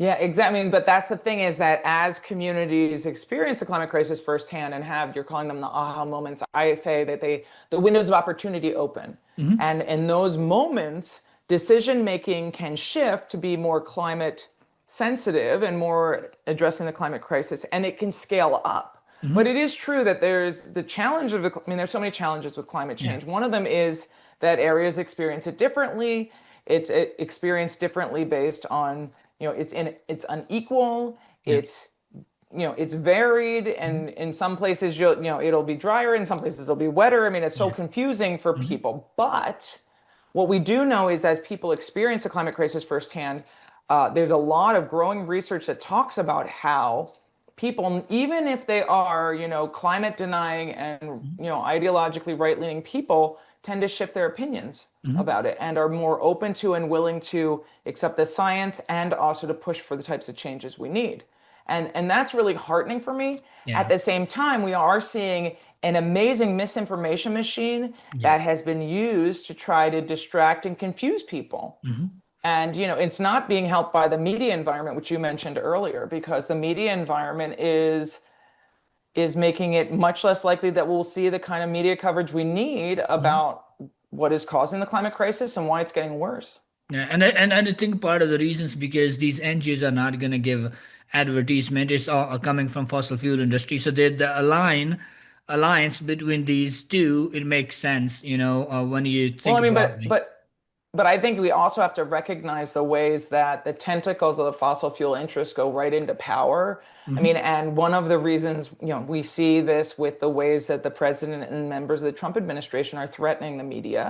Yeah, exactly. I mean, but that's the thing is that as communities experience the climate crisis firsthand and have, you're calling them the aha moments, I say that the windows of opportunity open. Hmm. And in those moments, decision making can shift to be more climate sensitive and more addressing the climate crisis, and it can scale up. Hmm. But it is true that there's the challenge of, I mean, there's so many challenges with climate Yeah. change. One of them is that areas experience it differently. It's experienced differently based on, it's unequal, Yeah. it's it's varied, Hmm. and in some places it'll be drier, in some places it'll be wetter. I mean, it's so Yeah. confusing for Hmm. people. But what we do know is as people experience the climate crisis firsthand, there's a lot of growing research that talks about how people, even if they are, climate denying and, ideologically right-leaning people, tend to shift their opinions Hmm. about it and are more open to and willing to accept the science and also to push for the types of changes we need. And that's really heartening for me. At Yeah. the same time, we are seeing an amazing misinformation machine that Yes. has been used to try to distract and confuse people. Hmm. And it's not being helped by the media environment, which you mentioned earlier, because the media environment is making it much less likely that we'll see the kind of media coverage we need Hmm. about what is causing the climate crisis and why it's getting worse. Yeah, and I think part of the reasons because these NGOs are not going to give advertisement is all coming from fossil fuel industry. So the alliance between these two, it makes sense, when you Well, think I mean, broadly. but I think we also have to recognize the ways that the tentacles of the fossil fuel interests go right into power. I mean, Hmm. and one of the reasons, we see this with the ways that the president and members of the Trump administration are threatening the media.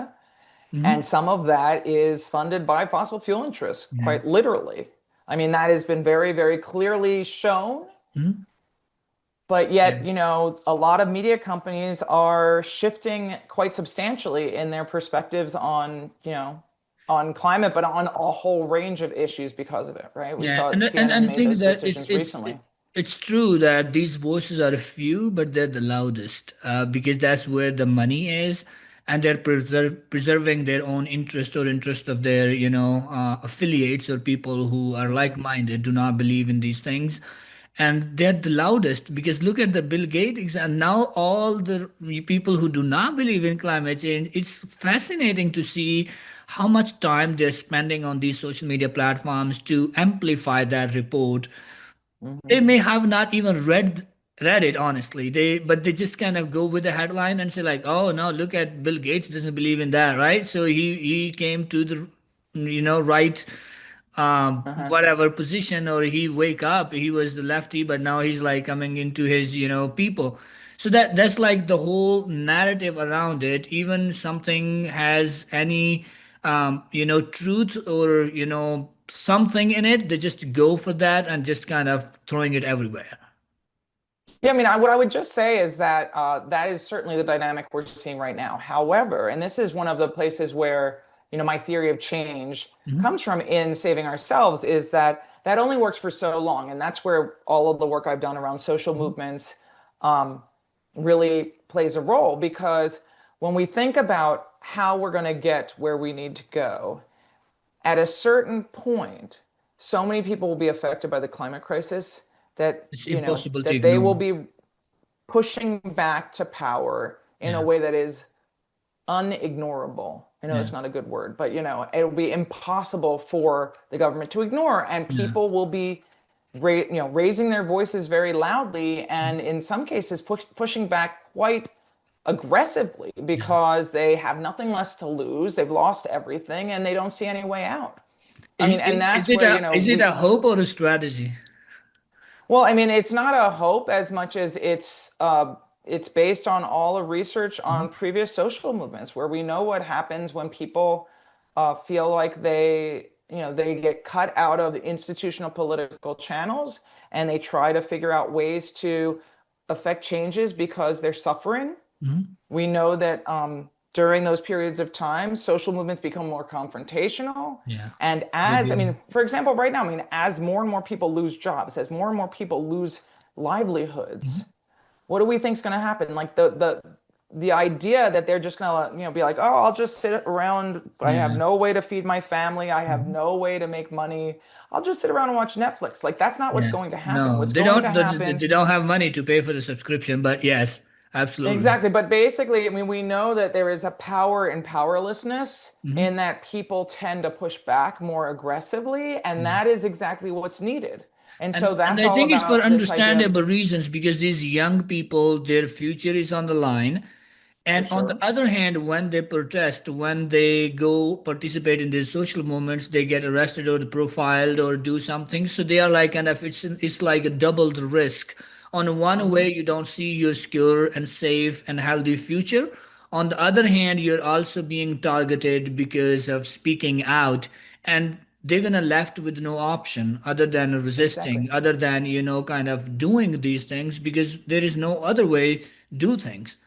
And Hmm. some of that is funded by fossil fuel interests, Yeah. quite literally. I mean, that has been very, very clearly shown. Hmm. But Yeah. yet, a lot of media companies are shifting quite substantially in their perspectives on, on climate, but on a whole range of issues because of it, right? We Yeah, saw and CNN I made think those that decisions recently. it's true that these voices are few, but they're the loudest because that's where the money is, and they're preserving their own interest or interest of their affiliates or people who are like-minded, do not believe in these things, and they're the loudest because look at the Bill Gates and now all the people who do not believe in climate change. It's fascinating to see how much time they're spending on these social media platforms to amplify that report. They Hmm. may have not even read it honestly. But they just kind of go with the headline and say like, oh no, look at Bill Gates doesn't believe in that, right? So he came to the right Uh-huh. whatever position, or he wake up, he was the lefty but now he's like coming into his people. So that's like the whole narrative around it. Even something has any truth or something in it, they just go for that and just kind of throwing it everywhere. Yeah, I mean, what I would just say is that that is certainly the dynamic we're seeing right now. However, and this is one of the places where, my theory of change Mhm. comes from in saving ourselves, is that that only works for so long. And that's where all of the work I've done around social Mhm. movements um, really plays a role. Because when we think about how we're going to get where we need to go, at a certain point, so many people will be affected by the climate crisis that, It's impossible to that they ignore. will be pushing back to power in a Yeah. way that is unignorable. I know Yeah. that's not a good word, but it'll be impossible for the government to ignore, and Yeah. people will be raising their voices very loudly, and in some cases pushing back quite aggressively Yeah. because they have nothing less to lose. They've lost everything and they don't see any way out. I is, mean, and is, is that's it where, a is it a hope or a strategy? well, I mean, it's not a hope as much as it's based on all the research on Mhm. previous social movements where we know what happens when people feel like they get cut out of the institutional political channels and they try to figure out ways to affect changes because they're suffering. Mhm. We know that during those periods of time, social movements become more confrontational. Yeah. And They I do. mean, for example, right now, I mean, as more and more people lose jobs, as more and more people lose livelihoods, Mhm. what do we think is going to happen? Like the idea that they're just gonna, be like, oh, I'll just sit around. I have Yeah. no way to feed my family. I have Mhm. no way to make money. I'll just sit around and watch Netflix. Like that's not what's Yeah. going to happen. No, What's going to they happen don't have money to pay for the subscription, but yes, absolutely. exactly. But basically, I mean, we know that there is a power in powerlessness Hmm. in that people tend to push back more aggressively, and Yeah. that is exactly what's needed. And so And that's I all think it's for about this idea of, understandable reasons because these young people, their future is on the line. for And on the sure. other hand, when they protest, when they go participate in these social movements, they get arrested or profiled or do something. So they are like kind of it's like a doubled risk. On one Mhm. way, you don't see your secure and safe and healthy future. On the other hand, you're also being targeted because of speaking out, and they're gonna left with no option other than Exactly. resisting, other than kind of doing these things because there is no other way do things.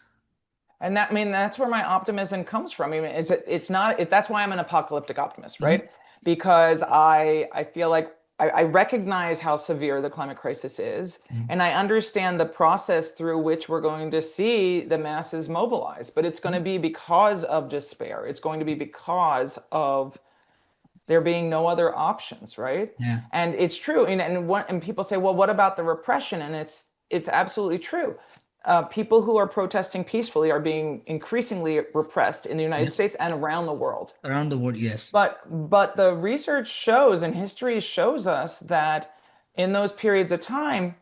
And that, I mean, that's where my optimism comes from. I mean, it's not, that's why I'm an apocalyptic optimist, Mhm. right? Because I feel like I recognize how severe the climate crisis is, Mhm. and I understand the process through which we're going to see the masses mobilize. But it's going to be because of despair. It's going to be because of there being no other options, right? Yeah. And it's true. And people say, well, what about the repression? And it's absolutely true. People who are protesting peacefully are being increasingly repressed in the United Yeah. States and around the world. Around the world, yes. But the research shows and history shows us that in those periods of time,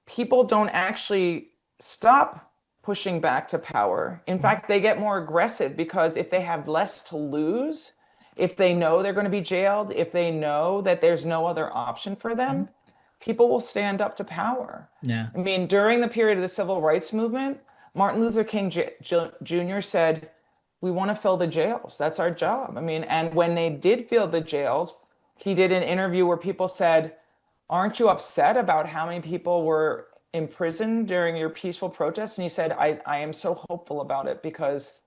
people don't actually stop pushing back to power. In Mhm. fact, they get more aggressive because if they have less to lose, if they know they're going to be jailed, if they know that there's no other option for them, Mhm. people will stand up to power. Yeah. I mean, during the period of the civil rights movement, Martin Luther King Jr. said, we want to fill the jails. That's our job. I mean, and when they did fill the jails, he did an interview where people said, aren't you upset about how many people were imprisoned during your peaceful protests? And he said, I am so hopeful about it because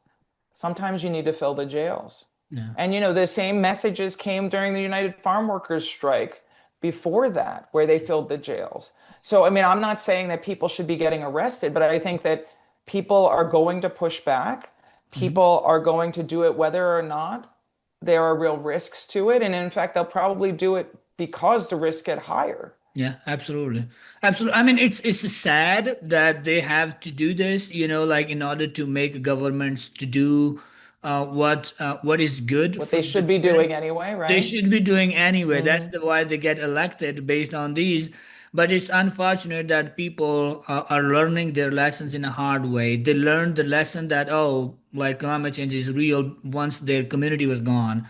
sometimes you need to fill the jails. Yeah. And the same messages came during the United Farm Workers strike before that, where they filled the jails. So, I mean, I'm not saying that people should be getting arrested, but I think that people are going to push back. Mhm. People are going to do it whether or not there are real risks to it. And in fact, they'll probably do it because the risks get higher. Yeah, absolutely. Absolutely. I mean, it's sad that they have to do this, like in order to make governments to do what is good What for they the should be community. doing anyway, They right? should be doing anyway. That's Hmm. why they get elected based on these. But it's unfortunate that people are learning their lessons in a hard way. They learned the lesson that, oh, like climate change is real once their community was gone.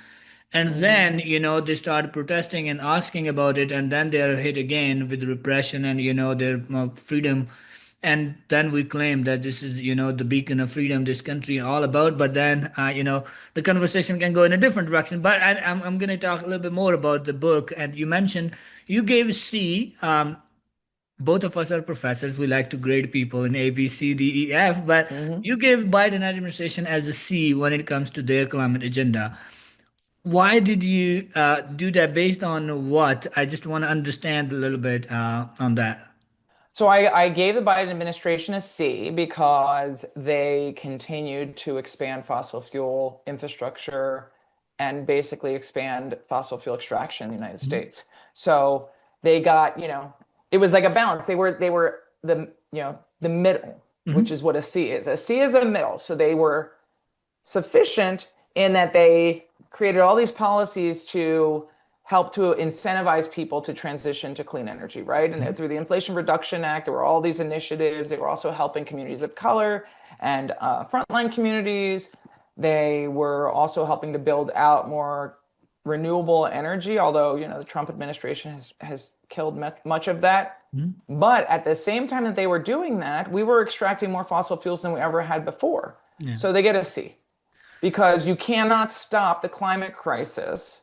And Hmm. then, they start protesting and asking about it, and then they are hit again with repression and, their freedom. And then we claim that this is, the beacon of freedom this country all about. But then, the conversation can go in a different direction. But I'm going to talk a little bit more about the book. And you mentioned you gave C. Both of us are professors. We like to grade people in A, B, C, D, E, F. But Hmm. you gave Biden administration as a C when it comes to their climate agenda. Why did you do that? Based on what? I just want to understand a little bit on that. So I gave the Biden administration a C because they continued to expand fossil fuel infrastructure and basically expand fossil fuel extraction in the United Mhm. States. So they got, it was like a balance. They were the middle, which Mhm. is what a C is. A C is a middle. So they were sufficient in that they created all these policies to help to incentivize people to transition to clean energy, right? And Mhm. through the Inflation Reduction Act, there were all these initiatives. They were also helping communities of color and frontline communities. They were also helping to build out more renewable energy, although the Trump administration has killed much of that. Mhm. But at the same time that they were doing that, we were extracting more fossil fuels than we ever had before. Yeah. So they get a C because you cannot stop the climate crisis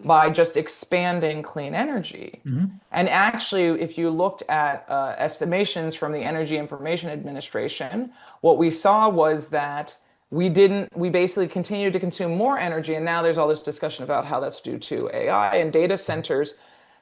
by just expanding clean energy. Mhm. And actually, if you looked at estimations from the Energy Information Administration, what we saw was that we basically continued to consume more energy. And now there's all this discussion about how that's due to AI and data centers.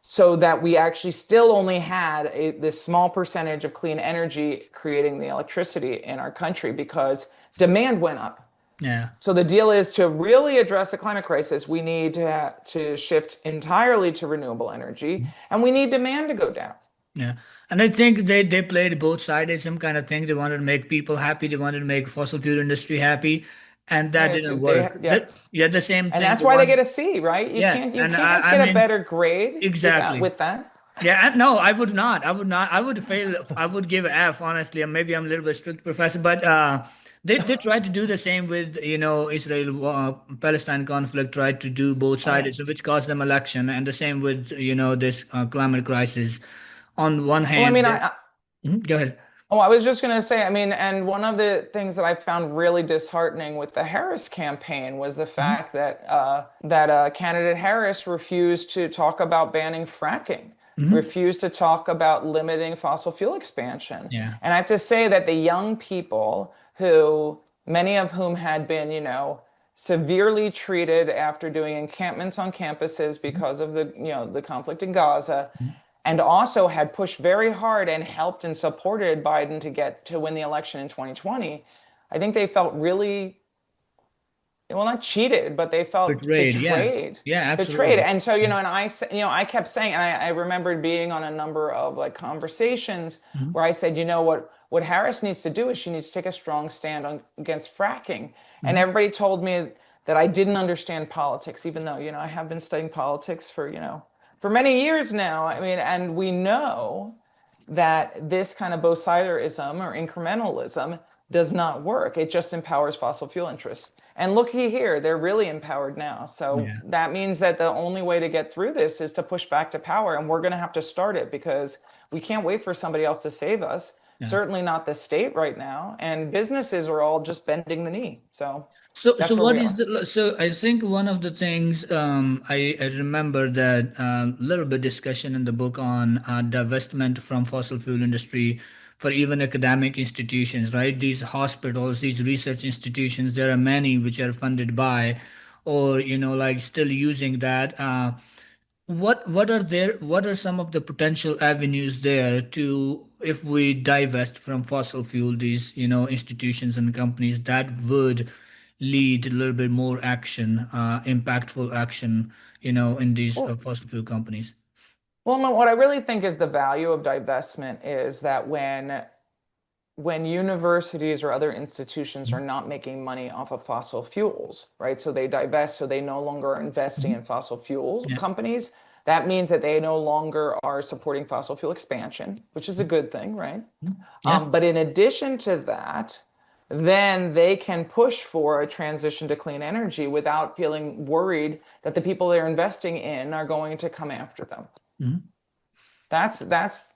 so that we actually still only had this small percentage of clean energy creating the electricity in our country because demand went up. Yeah. So the deal is to really address the climate crisis, we need to shift entirely to renewable energy, and we need demand to go down. Yeah. And I think they played both sides. It's some kind of thing. They wanted to make people happy. They wanted to make fossil fuel industry happy, and that Right? didn't They work. yeah, Yeah, the same and thing. that's The why they get one, a C, right? yeah. You And can't I get a mean, better grade exactly. with that. Yeah, no, I would not. I would not. I would fail. I would give an F, honestly. And maybe I'm a little bit strict professor, but they tried to do the same with, Israel Palestine conflict, tried to do both Oh yeah. sides, which caused them election, and the same with, this climate crisis. On one Well, I hand, mean, go ahead. oh, I was just going to say, I mean, and one of the things that I found really disheartening with the Harris campaign was the Mhm. fact that candidate Harris refused to talk about banning fracking, Mhm. refused to talk about limiting fossil fuel expansion. Yeah. And I have to say that the young people who, many of whom had been, severely treated after doing encampments on campuses Mhm. because of the conflict in Gaza, Mhm. and also had pushed very hard and helped and supported Biden to win the election in 2020. I think they felt really, well, not cheated, but they felt Betrayed. Yeah. betrayed. Yeah, Betrayed. absolutely. And so, and I kept saying, and I remembered being on a number of like conversations Mhm. where I said, what Harris needs to do is she needs to take a strong stand against fracking. And Mhm. everybody told me that I didn't understand politics, even though, I have been studying politics for many years now. I mean, and we know that this kind of both-siderism or incrementalism does not work. It just empowers fossil fuel interests. And looky here, they're really empowered now. So Yeah. that means that the only way to get through this is to push back to power. And we're going to have to start it because we can't wait for somebody else to save us. Yeah. Certainly not the state right now. And businesses are all just bending the knee. So So that's where what we is are. the so I think one of the things I remember that little bit discussion in the book on divestment from fossil fuel industry for even academic institutions, right? These hospitals, these research institutions, there are many which are funded by, or like still using that. What are some of the potential avenues there to, if we divest from fossil fuel, these institutions and companies that would lead a little bit more action, impactful action, in these Well, fossil fuel companies? what I really think is the value of divestment is that when universities or other institutions are not making money off of fossil fuels, right? So they divest, so they no longer are investing Mhm. in fossil fuels Yeah. companies. That means that they no longer are supporting fossil fuel expansion, which is a good thing, right? Mhm. Yeah. But in addition to that, then they can push for a transition to clean energy without feeling worried that the people they're investing in are going to come after them. Mhm. That's that's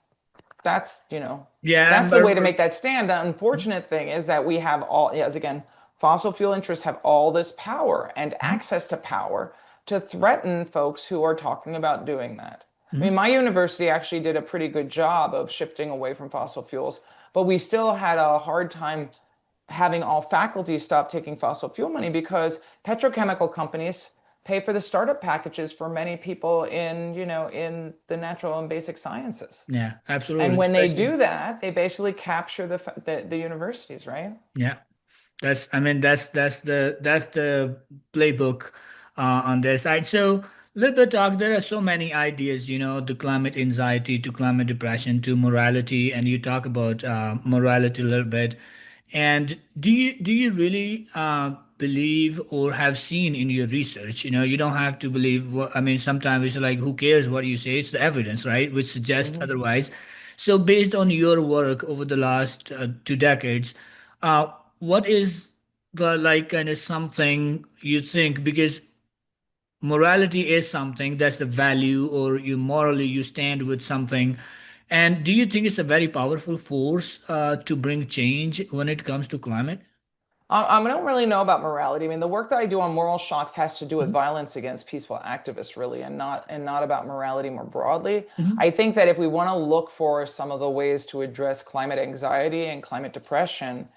that's Yeah. that's the way to make that stand. The unfortunate thing is that we have all, yes, again, fossil fuel interests have all this power and Mhm. access to power to threaten folks who are talking about doing that. I mean, Mhm. my university actually did a pretty good job of shifting away from fossil fuels, but we still had a hard time having all faculty stop taking fossil fuel money because petrochemical companies pay for the startup packages for many people in the natural and basic sciences. Yeah, And absolutely. when they Especially, do that, they basically capture the universities, right? yeah. I mean, that's the playbook on their side. So, a little bit talk. There are so many ideas, the climate anxiety to climate depression to morality, and you talk about morality a little bit. And do you really believe or have seen in your research? You don't have to believe what I mean. Sometimes it's like, who cares what you say? It's the evidence, right, which suggests Hmm. otherwise. So, based on your work over the last 2 decades, uh, what is the like kind of something you think? Because morality is something that's the value, or you morally you stand with something. And do you think it's a very powerful force to bring change when it comes to climate? I don't really know about morality. I mean, the work that I do on moral shocks has to do with Mhm. violence against peaceful activists, really, and not about morality more broadly. Mhm. I think that if we want to look for some of the ways to address climate anxiety and climate depression,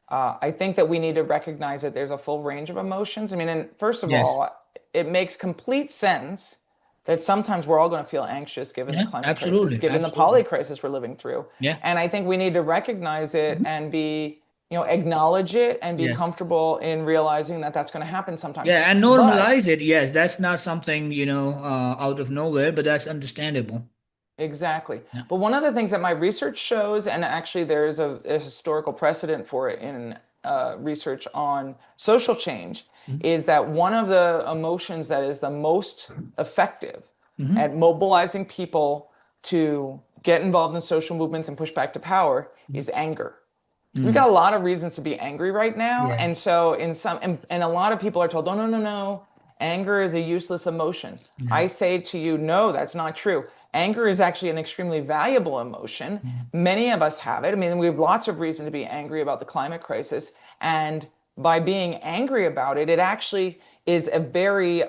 I think that we need to recognize that there's a full range of emotions. I mean, and first of Yes. all, it makes complete sense. that sometimes we're all going to feel anxious given the Yeah, climate crisis, absolutely, given the absolutely. poly crisis we're living through. Yeah. And I think we need to recognize it Mhm. and be, acknowledge it and be Yes. comfortable in realizing that that's going to happen sometimes. Yeah, and But normalize it. Yes, that's not something, out of nowhere, but that's understandable. exactly. Yeah. But one of the things that my research shows, and actually there's a historical precedent for it in research on social change, Mhm. is that one of the emotions that is the most effective Mhm. at mobilizing people to get involved in social movements and push back to power is anger. We've Mhm. got a lot of reasons to be angry right now. Yeah. And so and a lot of people are told, no. Anger is a useless emotion. Yeah. I say to you, no, that's not true. Anger is actually an extremely valuable emotion. Mhm. Many of us have it. I mean, we have lots of reason to be angry about the climate crisis. And by being angry about it, it actually is a very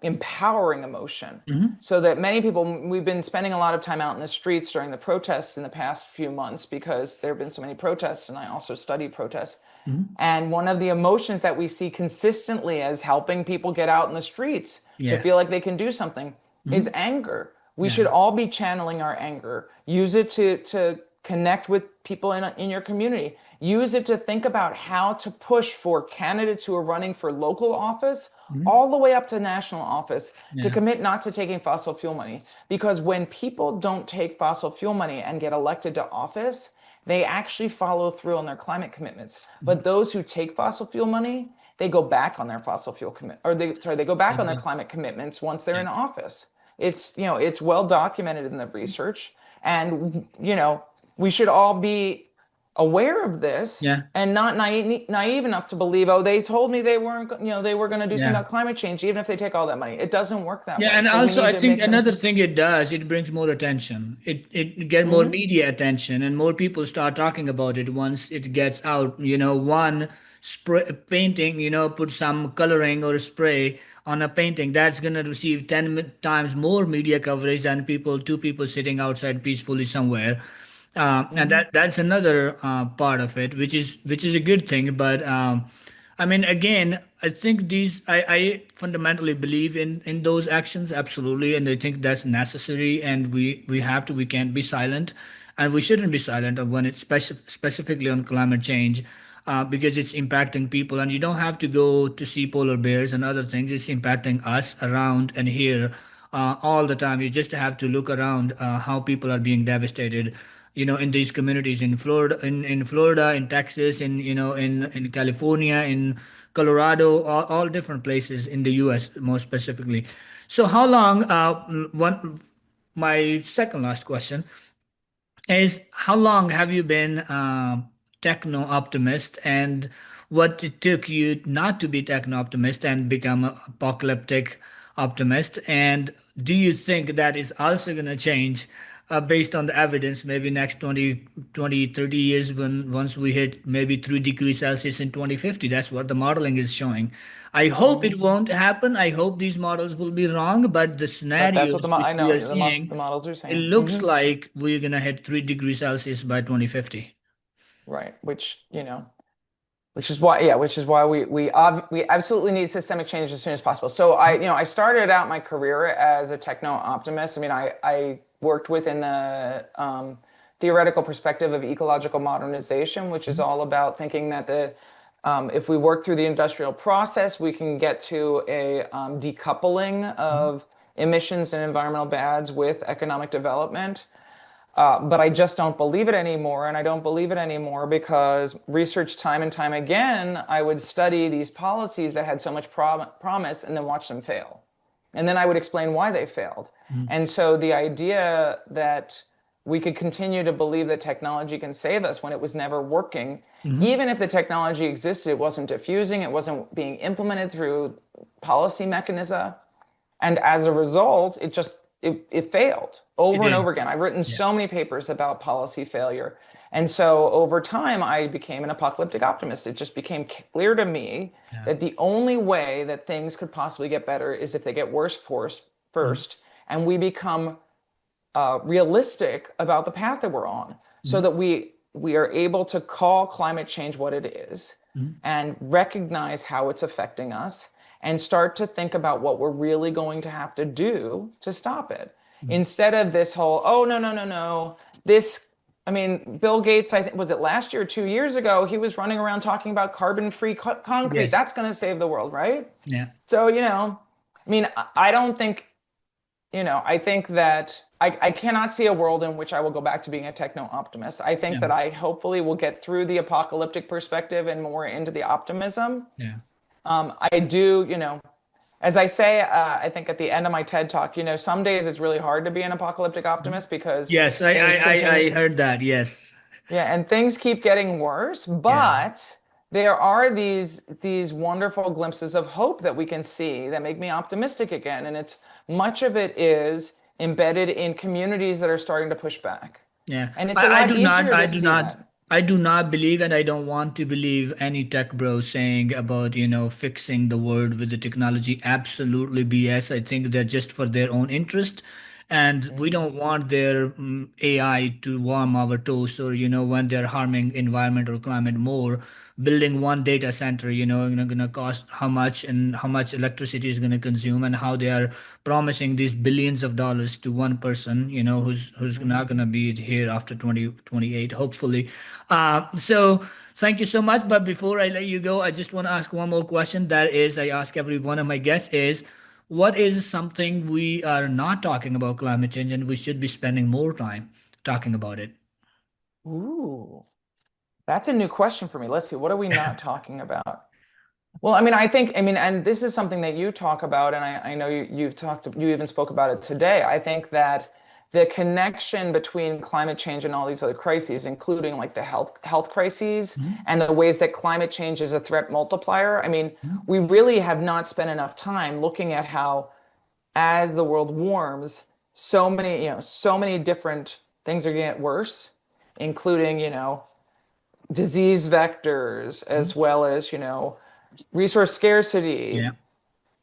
empowering emotion. Mhm. So that many people, we've been spending a lot of time out in the streets during the protests in the past few months because there have been so many protests, and I also study protests. Mhm. And one of the emotions that we see consistently as helping people get out in the streets to Yeah. feel like they can do something is Mhm. anger. We Yeah. should all be channeling our anger. Use it to connect with people in your community. Use it to think about how to push for candidates who are running for local office Mhm. all the way up to national office to Yeah. commit not to taking fossil fuel money. Because when people don't take fossil fuel money and get elected to office, they actually follow through on their climate commitments. Mhm. But those who take fossil fuel money, they go back on their fossil fuel commit, or they go back on their Exactly. climate commitments once they're Yeah. in office. It's well documented in the research, and we should all be aware of this Yeah. and not naive enough to believe, oh, they told me they weren't, they were going to do something Yeah. about climate change, even if they take all that money. It doesn't work that Yeah, way. and So we also need I to think make them. another thing it does, it brings more attention. It get more Mhm. media attention, and more people start talking about it once it gets out. One spray painting, put some coloring or spray on a painting, that's gonna receive 10 times more media coverage than two people sitting outside peacefully somewhere. And Mhm. that's another part of it, which is a good thing. But I mean, again, I think I fundamentally believe in those actions, absolutely, and I think that's necessary. And we can't be silent, and we shouldn't be silent when it's specifically on climate change. Because it's impacting people, and you don't have to go to see polar bears and other things. It's impacting us around and here all the time. You just have to look around how people are being devastated, in these communities in Florida, in Texas, in California, in Colorado, all different places in the US more specifically. So how long one my second last question is, how long have you been techno optimist, and what it took you not to be techno optimist and become a apocalyptic optimist? And do you think that is also going to change based on the evidence, maybe next 30 years, when once we hit maybe 3 degrees Celsius in 2050? That's what the modeling is showing. I hope Mhm. it won't happen. I hope these models will be wrong, but the But that's what scenarios which I we are know the seeing, models are it saying. looks like we're gonna hit 3 degrees Celsius by 2050. Right. Which is why we absolutely need systemic change as soon as possible. So I started out my career as a techno optimist. I mean, I worked within the theoretical perspective of ecological modernization, which is Mhm. all about thinking that if we work through the industrial process, we can get to a decoupling Mhm. of emissions and environmental bads with economic development. But I just don't believe it anymore. And I don't believe it anymore because research time and time again, I would study these policies that had so much promise and then watch them fail. And then I would explain why they failed. Mhm. And so the idea that we could continue to believe that technology can save us when it was never working, Mhm. even if the technology existed, it wasn't diffusing, it wasn't being implemented through policy mechanism, and as a result, it failed It over and did. over again. I've written Yeah. so many papers about policy failure. And so over time, I became an apocalyptic optimist. It just became clear to me Yeah. that the only way that things could possibly get better is if they get worse Mhm. first, and we become realistic about the path that we're on, so Mhm. that we are able to call climate change what it is Mhm. and recognize how it's affecting us and start to think about what we're really going to have to do to stop it. Mhm. Instead of this whole, oh, no, no, no, no, this, I mean, Bill Gates, I think, was it last year or 2 years ago? He was running around talking about carbon-free concrete. Yes. That's going to save the world, right? Yeah. So, I mean, I don't think, I think that I cannot see a world in which I will go back to being a techno optimist. I think Yeah. that I hopefully will get through the apocalyptic perspective and more into the optimism. Yeah. I do, as I say, I think at the end of my TED talk, some days it's really hard to be an apocalyptic Mhm. optimist because Yes, I, I things I continue. I heard that. Yes. Yeah, and things keep getting worse, Yeah. but there are these wonderful glimpses of hope that we can see that make me optimistic again. And it's much of it is embedded in communities that are starting to push back. Yeah, And it's a I lot do not, easier I to do see not, that. I do not believe, and I don't want to believe any tech bro saying about, fixing the world with the technology. Absolutely BS. I think they're just for their own interest. And we Mhm. don't want their AI to warm our toast or, when they're harming environment or climate more. Building one data center, gonna cost how much and how much electricity is gonna consume and how they are promising these billions of dollars to one person, who's Mhm. not gonna be here after 2028, hopefully. So thank you so much. But before I let you go, I just want to ask one more question. That is, I ask every one of my guests is, what is something we are not talking about climate change and we should be spending more time talking about it? Ooh, that's a new question for me. Let's see, what are we not talking about? Well, I mean, and this is something that you talk about, and I know you even spoke about it today. I think that the connection between climate change and all these other crises, including like the health crises Mhm. and the ways that climate change is a threat multiplier. I mean, Mhm. we really have not spent enough time looking at how, as the world warms, so many different things are going to get worse, including, disease vectors, as well as, resource scarcity, Yeah.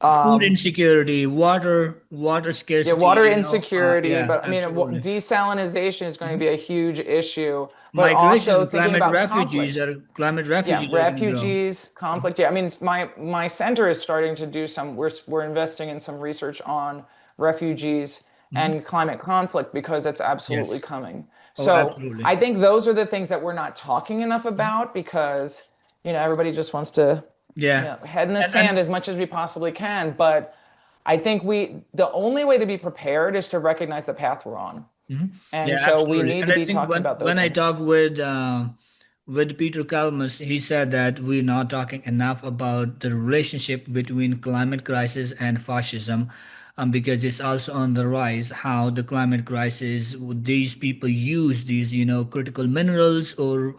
Food um, insecurity, water yeah, scarcity, water insecurity. yeah, But I mean, absolutely. desalinization is going to Mhm. be a huge issue. But also Migration, thinking about conflict. climate Yeah, refugees are going to grow. refugees, conflict. Yeah, I mean, my center is starting to do some. We're investing in some research on refugees Mhm. and climate conflict because it's absolutely Yes. coming. Oh, So absolutely. I think those are the things that we're not talking enough Mhm. about because everybody just wants to Yeah. head in the And sand as much as we possibly can. But I think the only way to be prepared is to recognize the path we're on, mhm. and Yeah, so we absolutely. need And to I be think talking when about when those I things. talked with Peter Kalmus, he said that we're not talking enough about the relationship between climate crisis and fascism, because it's also on the rise. How the climate crisis, these people use these, critical minerals or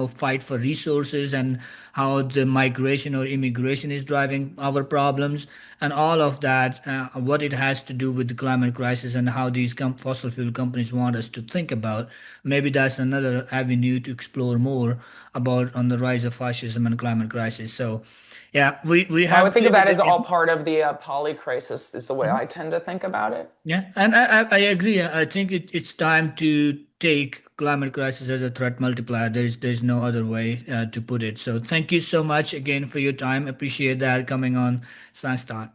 fight for resources, and how the migration or immigration is driving our problems, and all of that, what it has to do with the climate crisis and how these fossil fuel companies want us to think about. Maybe that's another avenue to explore more about on the rise of fascism and climate crisis. So, yeah, we Well, I have would think of that as limited. all part of the poly crisis, is the way I tend to think about it. Yeah, and I agree. I think it's time to take climate crisis as a threat multiplier. There's no other way to put it. So thank you so much again for your time. Appreciate that coming on Science Talk.